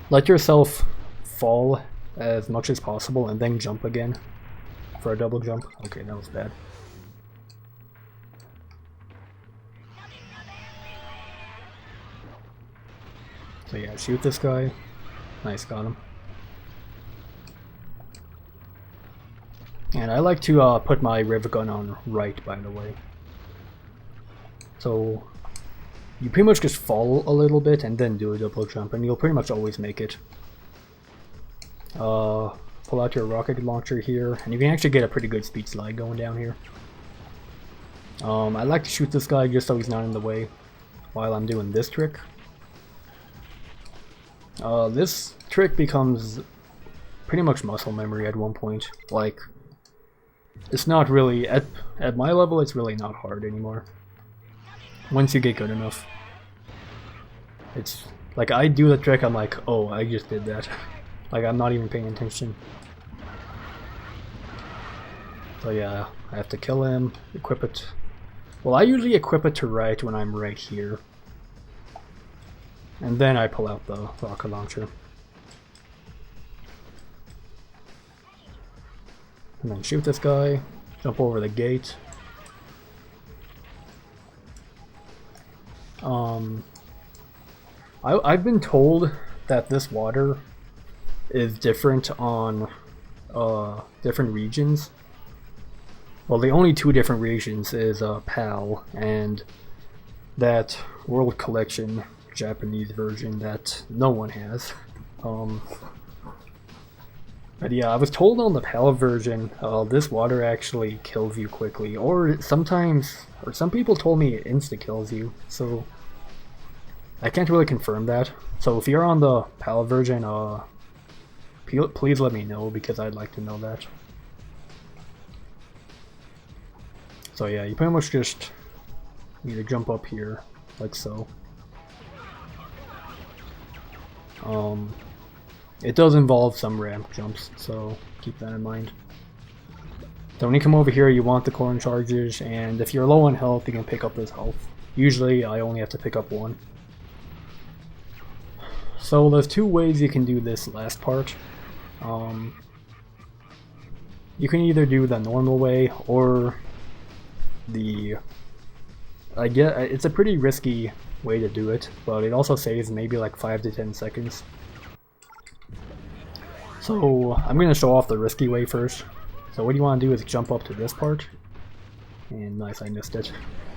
[SPEAKER 1] let yourself fall as much as possible and then jump again for a double jump. Okay, that was bad. So yeah, shoot this guy. Nice, got him. And I like to put my rivet gun on right, by the way. So you pretty much just fall a little bit and then do a double jump, and you'll pretty much always make it. Pull out your rocket launcher here, and you can actually get a pretty good speed slide going down here. I like to shoot this guy just so he's not in the way while I'm doing this trick. This trick becomes pretty much muscle memory at one point. Like, it's not really, at my level, it's really not hard anymore. Once you get good enough. It's, like, I do the trick, I'm like, oh, I just did that. Like, I'm not even paying attention. So yeah, I have to kill him, equip it. Well, I usually equip it to right when I'm right here. And then I pull out the rocket launcher. And then shoot this guy, jump over the gate. I've been told that this water is different on different regions. Well, the only two different regions is PAL and that World Collection Japanese version that no one has. But yeah, I was told on the PAL version, this water actually kills you quickly, or sometimes, or some people told me it insta-kills you, so I can't really confirm that. So if you're on the PAL version, please let me know, because I'd like to know that. So yeah, you pretty much just need to jump up here, like so. It does involve some ramp jumps, so keep that in mind. So when you come over here, you want the corn charges, and if you're low on health, you can pick up this health. Usually, I only have to pick up one. So there's two ways you can do this last part. You can either do the normal way, or the... it's a pretty risky way to do it, but it also saves maybe like 5 to 10 seconds. So I'm going to show off the risky way first. So what you want to do is jump up to this part. And nice, I missed it.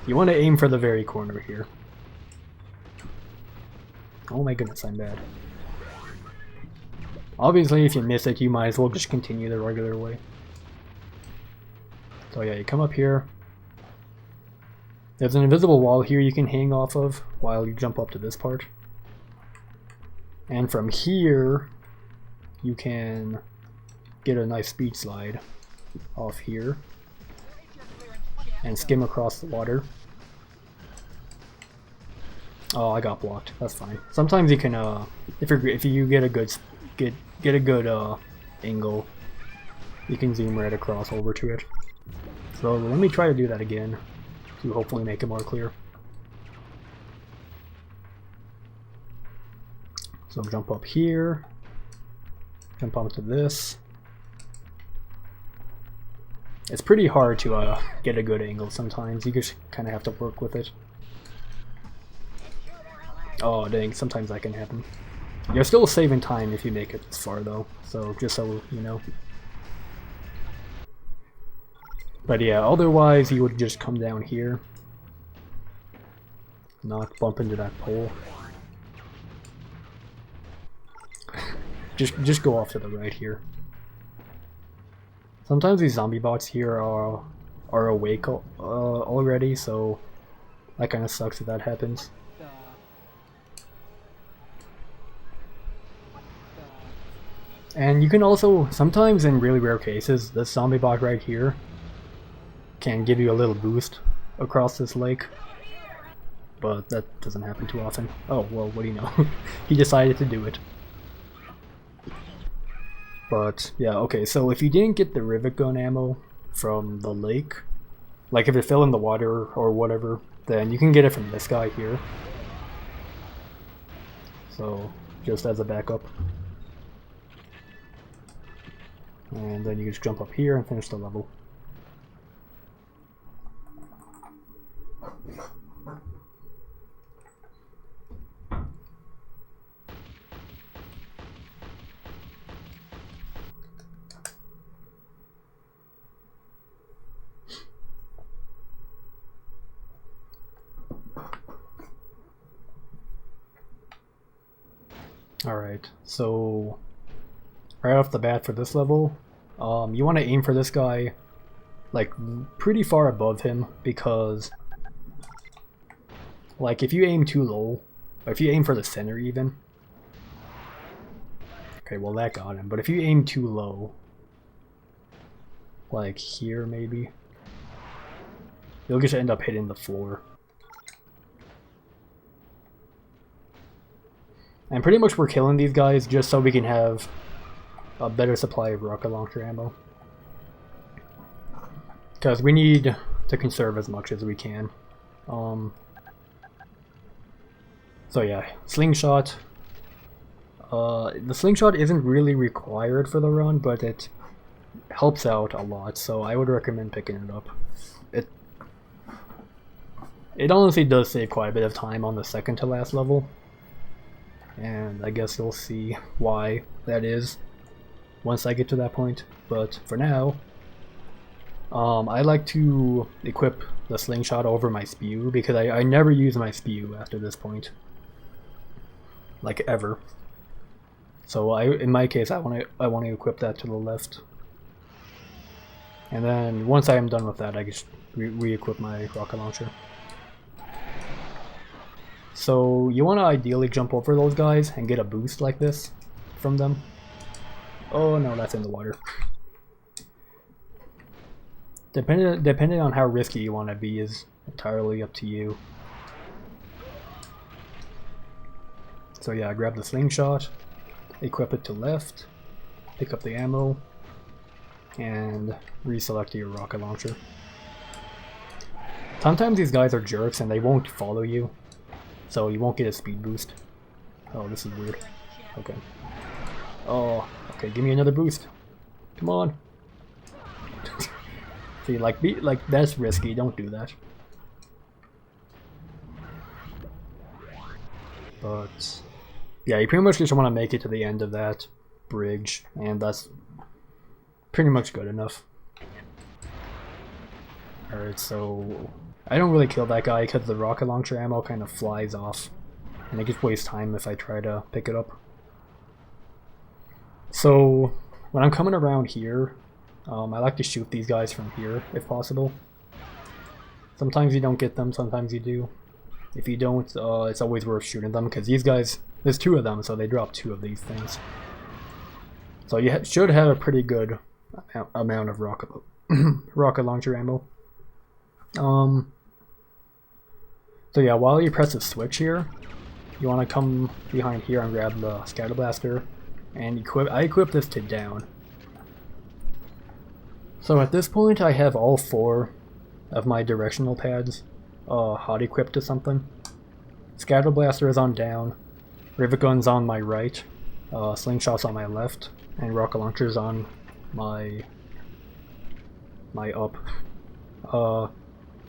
[SPEAKER 1] You want to aim for the very corner here. Oh my goodness, I'm bad. Obviously, if you miss it, you might as well just continue the regular way. So yeah, you come up here. There's an invisible wall here you can hang off of while you jump up to this part. And from here, you can get a nice speed slide off here and skim across the water. Oh, I got blocked. That's fine. Sometimes you can, if you get a good angle, you can zoom right across over to it. So let me try to do that again to hopefully make it more clear. So jump up here, jump onto this. It's pretty hard to get a good angle sometimes. You just kind of have to work with it. Oh dang, sometimes that can happen. You're still saving time if you make it this far though, so just so you know. But yeah, otherwise you would just come down here, not bump into that pole. just go off to the right here. Sometimes these zombie bots here are awake already, so that kind of sucks if that happens. And you can also, sometimes in really rare cases, this zombie bot right here can give you a little boost across this lake. But that doesn't happen too often. Oh, well, what do you know? He decided to do it. But, yeah, okay, so if you didn't get the rivet gun ammo from the lake, like if it fell in the water or whatever, then you can get it from this guy here. So, just as a backup. And then you just jump up here and finish the level. Alright, so right off the bat for this level, you want to aim for this guy like pretty far above him, because like if you aim too low, or if you aim for the center even, okay, well that got him, but if you aim too low, like here maybe, you'll just end up hitting the floor. And pretty much we're killing these guys just so we can have a better supply of rocket launcher ammo. Because we need to conserve as much as we can. So yeah, slingshot. The slingshot isn't really required for the run, but it helps out a lot, so I would recommend picking it up. It honestly does save quite a bit of time on the second to last level. And I guess you'll see why that is once I get to that point. But for now, I like to equip the slingshot over my spew, because I never use my spew after this point, like ever. So in my case, I want to equip that to the left, and then once I am done with that, I just re-equip my rocket launcher. So you want to ideally jump over those guys and get a boost like this from them. Oh no, that's in the water. Depending on how risky you want to be is entirely up to you. So yeah, grab the slingshot, equip it to left, pick up the ammo, and reselect your rocket launcher. Sometimes these guys are jerks and they won't follow you, so you won't get a speed boost. Oh, this is weird. Okay. Oh, okay, give me another boost. Come on. See, like that's risky, don't do that. But yeah, you pretty much just want to make it to the end of that bridge, and that's pretty much good enough. Alright, so I don't really kill that guy because the rocket launcher ammo kind of flies off, and I just waste time if I try to pick it up. So when I'm coming around here, I like to shoot these guys from here if possible. Sometimes you don't get them, sometimes you do. If you don't, it's always worth shooting them, because these guys, there's two of them, so they drop two of these things. So you should have a pretty good amount of rocket launcher ammo. So yeah, while you press the switch here, you want to come behind here and grab the scatter blaster, and I equip this to down. So at this point, I have all 4 of my directional pads hot equipped to something. Scatter blaster is on down, rivet gun's on my right, slingshot's on my left, and rocket launcher's on my up.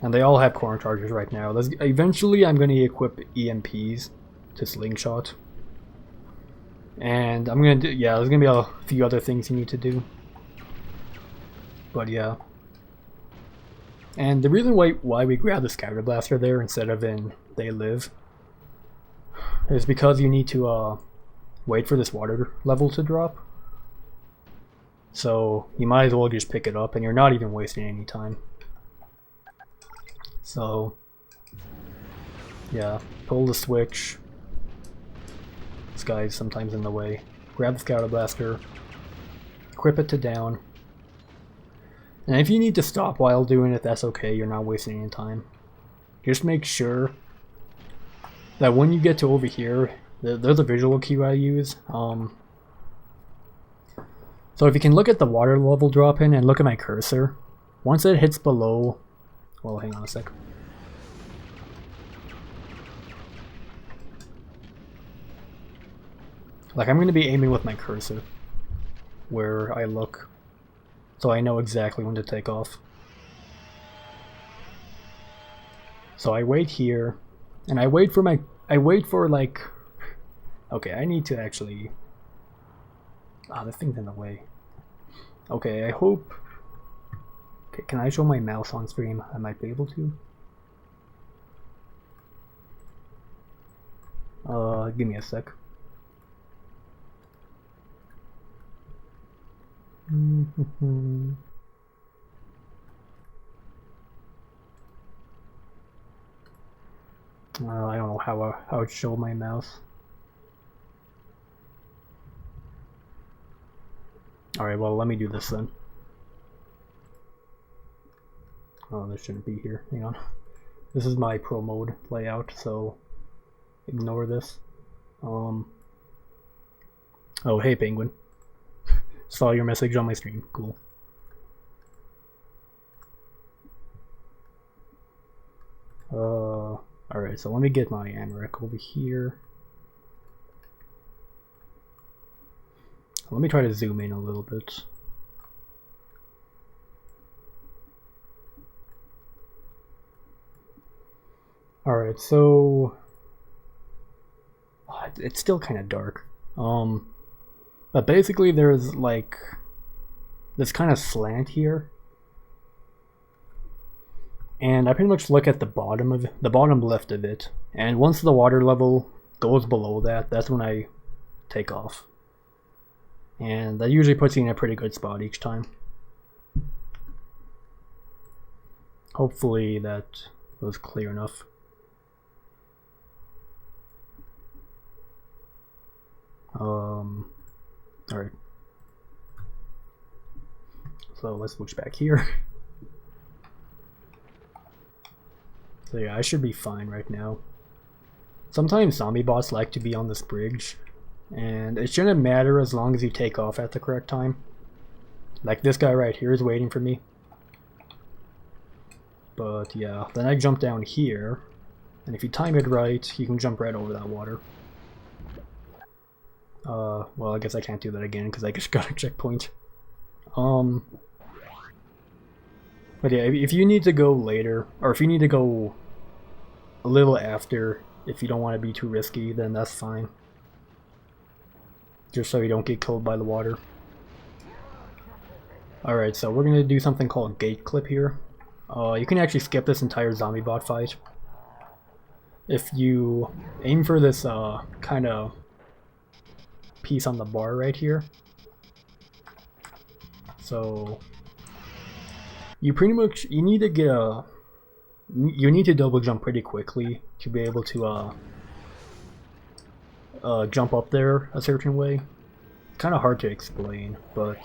[SPEAKER 1] And they all have corn charges right now. Eventually I'm going to equip EMPs to slingshot. And I'm going to do, yeah, there's going to be a few other things you need to do. But yeah. And the reason why we grab the scatter blaster there instead of in They Live is because you need to wait for this water level to drop. So you might as well just pick it up, and you're not even wasting any time. So yeah, pull the switch. This guy's sometimes in the way. Grab the scatter blaster, equip it to down. And if you need to stop while doing it, that's okay, you're not wasting any time. Just make sure that when you get to over here, there's a visual cue I use. So if you can look at the water level drop in and look at my cursor, once it hits below, well, hang on a sec. Like, I'm going to be aiming with my cursor where I look, so I know exactly when to take off. So I wait here, and I wait for like, okay, I need to actually, the thing's in the way. Okay, I hope, okay, can I show my mouse on stream? I might be able to. Give me a sec. I don't know how it showed my mouse. Alright, well, let me do this then. Oh, this shouldn't be here. Hang on. This is my pro mode layout, so ignore this. Oh, hey, Penguin. Saw your message on my stream. Cool. Alright, so let me get my Amarok over here. Let me try to zoom in a little bit. Alright, so it's still kind of dark. But basically there's like this kind of slant here. And I pretty much look at the bottom left of it. And once the water level goes below that, that's when I take off. And that usually puts you in a pretty good spot each time. Hopefully that was clear enough. Alright. So let's switch back here. So yeah, I should be fine right now. Sometimes zombie bots like to be on this bridge, and it shouldn't matter as long as you take off at the correct time. Like this guy right here is waiting for me. But yeah, then I jump down here, and if you time it right, you can jump right over that water. Well, I guess I can't do that again because I just got a checkpoint. But yeah, if you need to go later, or if you need to go a little after, if you don't want to be too risky, then that's fine. Just so you don't get killed by the water. Alright, so we're gonna do something called gate clip here. You can actually skip this entire zombie bot fight. If you aim for this kind of piece on the bar right here. So you pretty much need to get you need to double jump pretty quickly to be able to jump up there a certain way. Kind of hard to explain, but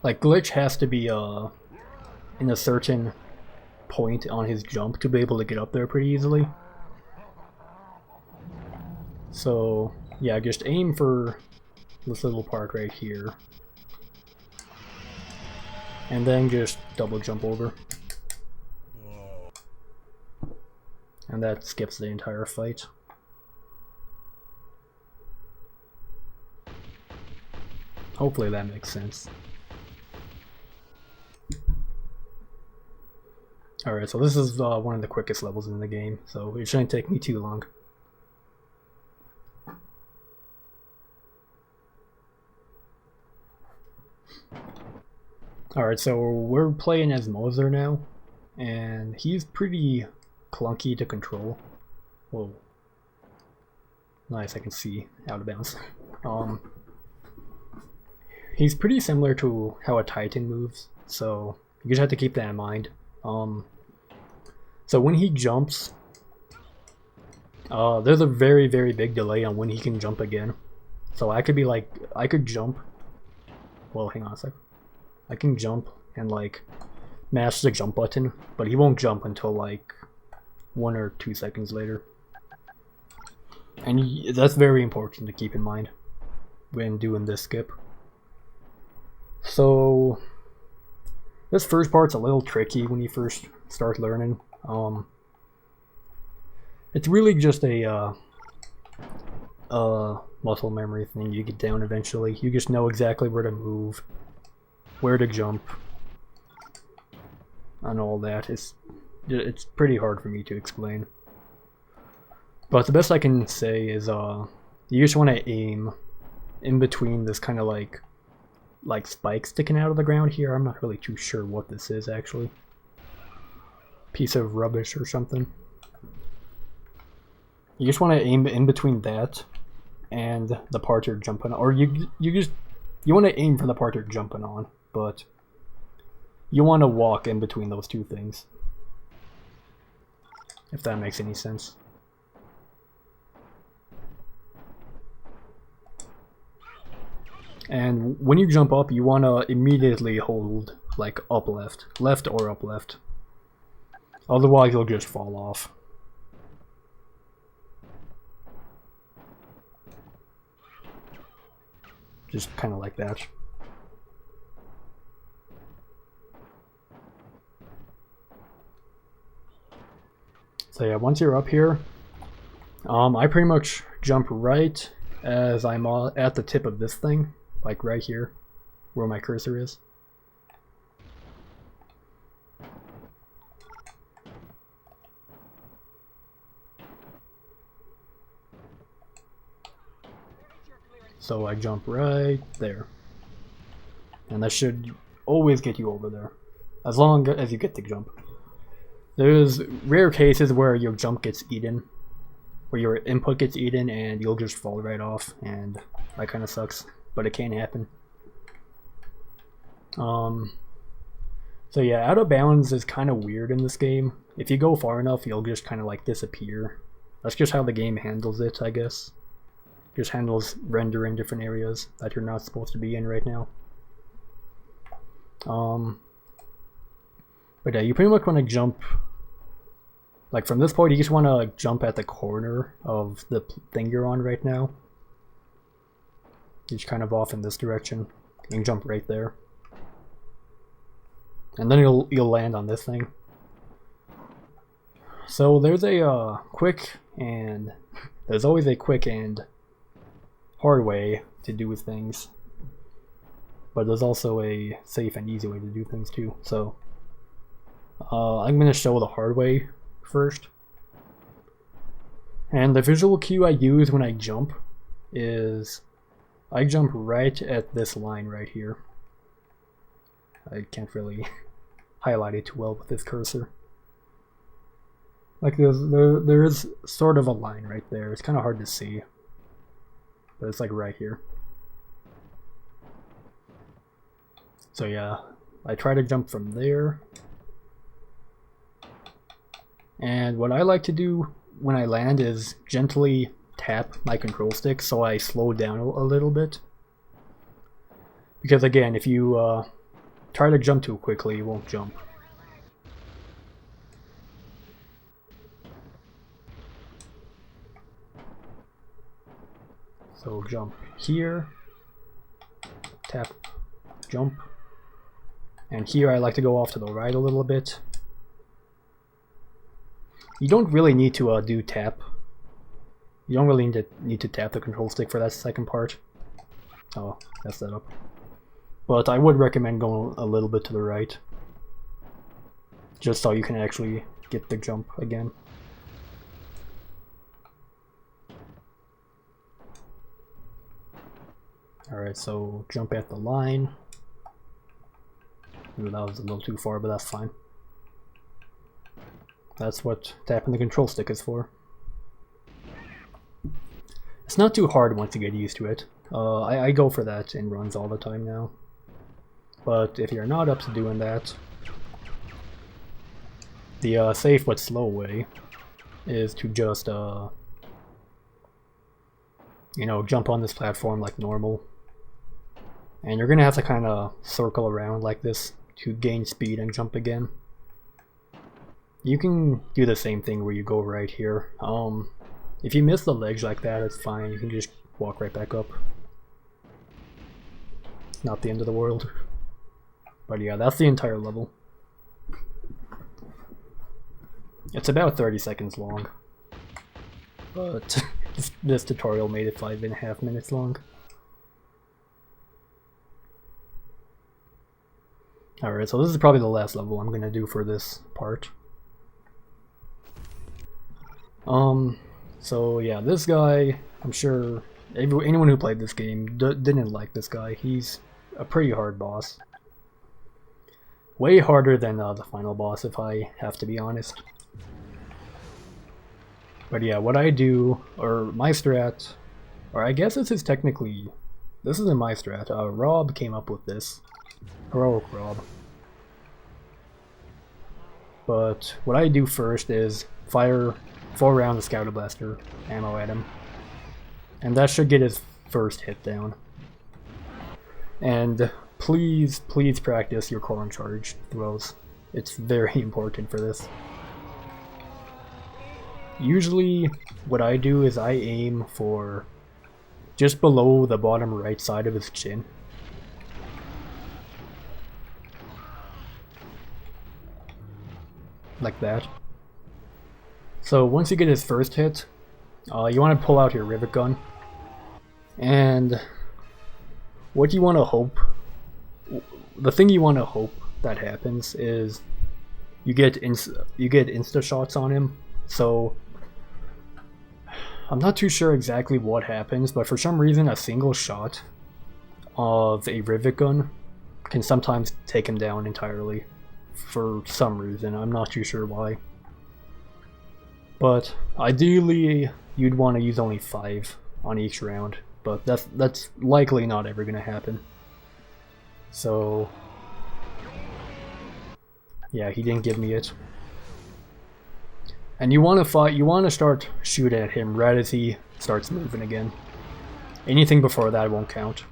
[SPEAKER 1] like Glitch has to be in a certain point on his jump to be able to get up there pretty easily. So yeah, just aim for this little part right here. And then just double jump over. And that skips the entire fight. Hopefully that makes sense. Alright, so this is one of the quickest levels in the game, so it shouldn't take me too long. Alright, so we're playing as Moser now, and he's pretty clunky to control. Whoa. Nice, I can see out of bounds. He's pretty similar to how a Titan moves, so you just have to keep that in mind. So when he jumps, there's a very, very big delay on when he can jump again. So I could be like, I could jump. Well, hang on a sec. I can jump and like mash the jump button, but he won't jump until like 1 or 2 seconds later. And that's very important to keep in mind when doing this skip. So this first part's a little tricky when you first start learning. It's really just a muscle memory thing. You get down eventually. You just know exactly where to move, where to jump, and all that. It's pretty hard for me to explain. But the best I can say is you just want to aim in between this kind of like spikes sticking out of the ground here. I'm not really too sure what this is actually. Piece of rubbish or something. You just want to aim in between that and the part you're jumping on, or you want to aim for the part you're jumping on, but You want to walk in between those two things. If that makes any sense. And when you jump up, you want to immediately hold, like, up left. Left or up left. Otherwise, you'll just fall off. Just kind of like that. So yeah, once you're up here, I pretty much jump right as I'm at the tip of this thing. Like right here, where my cursor is. So I jump right there. And that should always get you over there. As long as you get the jump. There's rare cases where your jump gets eaten. Where your input gets eaten and you'll just fall right off. And that kind of sucks. But it can happen. So yeah, out of bounds is kind of weird in this game. If you go far enough, you'll just kind of like disappear. That's just how the game handles it, I guess. Just handles render in different areas that you're not supposed to be in right now. But yeah, you pretty much want to jump. Like from this point, you just want to jump at the corner of the thing you're on right now. Just kind of off in this direction. You can jump right there. And then you'll land on this thing. So there's a quick and... There's always a quick and hard way to do things. But there's also a safe and easy way to do things too. So I'm going to show the hard way first. And the visual cue I use when I jump is... I jump right at this line right here. I can't really highlight it too well with this cursor. Like there is sort of a line right there. It's kind of hard to see. But it's like right here. So yeah, I try to jump from there. And what I like to do when I land is gently tap my control stick so I slow down a little bit. Because again, if you try to jump too quickly, you won't jump. So jump here, tap, jump. And here I like to go off to the right a little bit. You don't really need to do tap. You don't really need to tap the control stick for that second part. Oh, messed that up. But I would recommend going a little bit to the right. Just so you can actually get the jump again. Alright, so jump at the line. Ooh, that was a little too far, but that's fine. That's what tapping the control stick is for. It's not too hard once you get used to it. I go for that in runs all the time now. But if you're not up to doing that, the safe but slow way is to just, you know, jump on this platform like normal. And you're gonna have to kind of circle around like this to gain speed and jump again. You can do the same thing where you go right here. If you miss the ledge like that, it's fine. You can just walk right back up. Not the end of the world. But yeah, that's the entire level. It's about 30 seconds long. But this tutorial made it 5.5 minutes long. Alright, so this is probably the last level I'm gonna do for this part. So yeah, this guy, I'm sure anyone who played this game didn't like this guy. He's a pretty hard boss. Way harder than the final boss, if I have to be honest. But yeah, what I do, or my strat, or I guess this is technically, this isn't my strat, Rob came up with this. Heroic Rob. But what I do first is fire 4 rounds of Scouter Blaster ammo at him. And that should get his first hit down. And please, please practice your Corn Charge throws. It's very important for this. Usually, what I do is I aim for just below the bottom right side of his chin. Like that. So once you get his first hit, you want to pull out your Rivet Gun. And what you want to hope, the thing you want to hope that happens is you get insta shots on him. So I'm not too sure exactly what happens, but for some reason a single shot of a Rivet Gun can sometimes take him down entirely. For some reason, I'm not too sure why. But ideally you'd want to use only 5 on each round, but that's likely not ever going to happen. So yeah, he didn't give me it. And you want to start shooting at him right as he starts moving again. Anything before that won't count.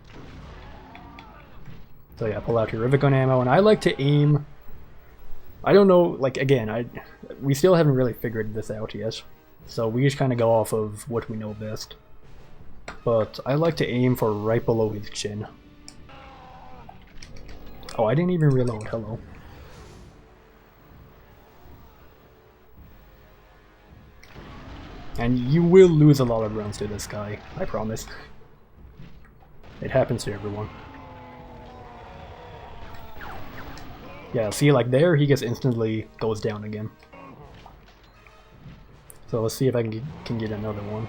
[SPEAKER 1] So yeah, pull out your Rivet Gun ammo, and I like to aim. I don't know, like, again, we still haven't really figured this out yet, so we just kind of go off of what we know best. But I like to aim for right below his chin. Oh, I didn't even reload, hello. And you will lose a lot of rounds to this guy, I promise. It happens to everyone. Yeah, see, like there, he just instantly goes down again. So let's see if I can get another one.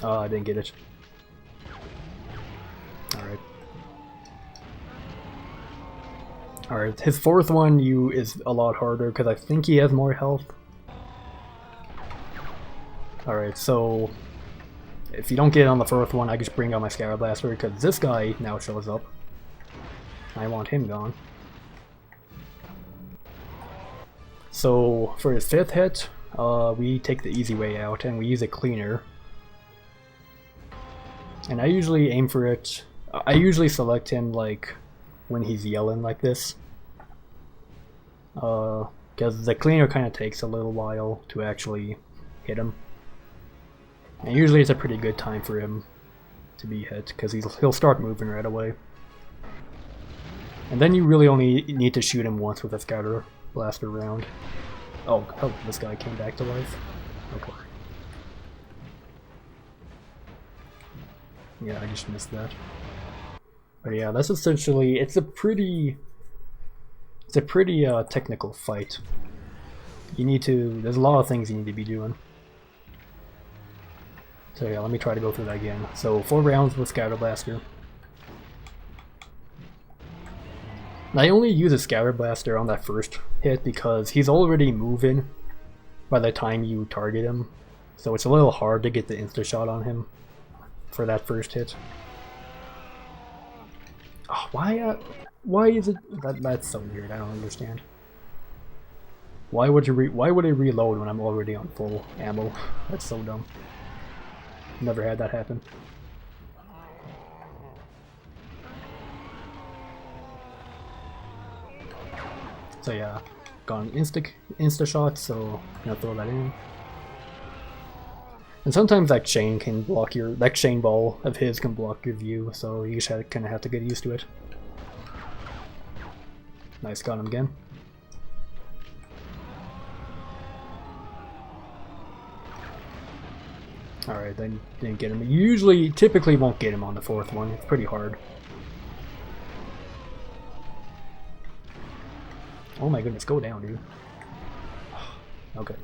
[SPEAKER 1] Oh, I didn't get it. Alright. Alright, his fourth one is a lot harder because I think he has more health. Alright, so if you don't get it on the fourth one, I just bring out my Scouter Blaster because this guy now shows up. I want him gone. So for his fifth hit, we take the easy way out and we use a cleaner. And I usually aim for it. I usually select him like when he's yelling like this. Because the cleaner kind of takes a little while to actually hit him. And usually it's a pretty good time for him to be hit because he'll start moving right away. And then you really only need to shoot him once with a Scouter Blaster round. Oh, this guy came back to life. Okay. Yeah, I just missed that. But yeah, that's essentially, it's a pretty technical fight. There's a lot of things you need to be doing. So yeah, let me try to go through that again. So 4 rounds with Scouter Blaster. I only use a Scouter Blaster on that first hit because he's already moving by the time you target him. So it's a little hard to get the insta shot on him for that first hit. Oh, why is it that's so weird? I don't understand. Why would it reload when I'm already on full ammo? That's so dumb. Never had that happen. So yeah, got an insta shot, so I'm gonna throw that in. And sometimes that chain ball of his can block your view, so you just kind of have to get used to it. Nice, got him again. Alright, then didn't get him. You typically won't get him on the fourth one, it's pretty hard. Oh my goodness, go down, dude. Okay.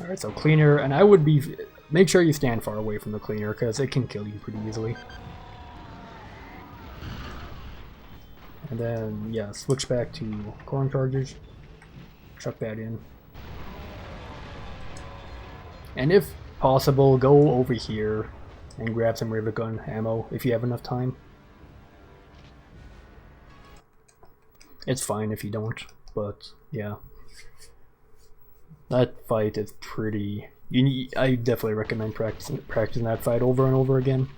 [SPEAKER 1] Alright, so cleaner, and I would make sure you stand far away from the cleaner, because it can kill you pretty easily. And then, yeah, switch back to Corn Chargers. Chuck that in. And if possible, go over here and grab some Rivet Gun ammo if you have enough time. It's fine if you don't, but yeah. That fight is pretty... I definitely recommend practicing that fight over and over again.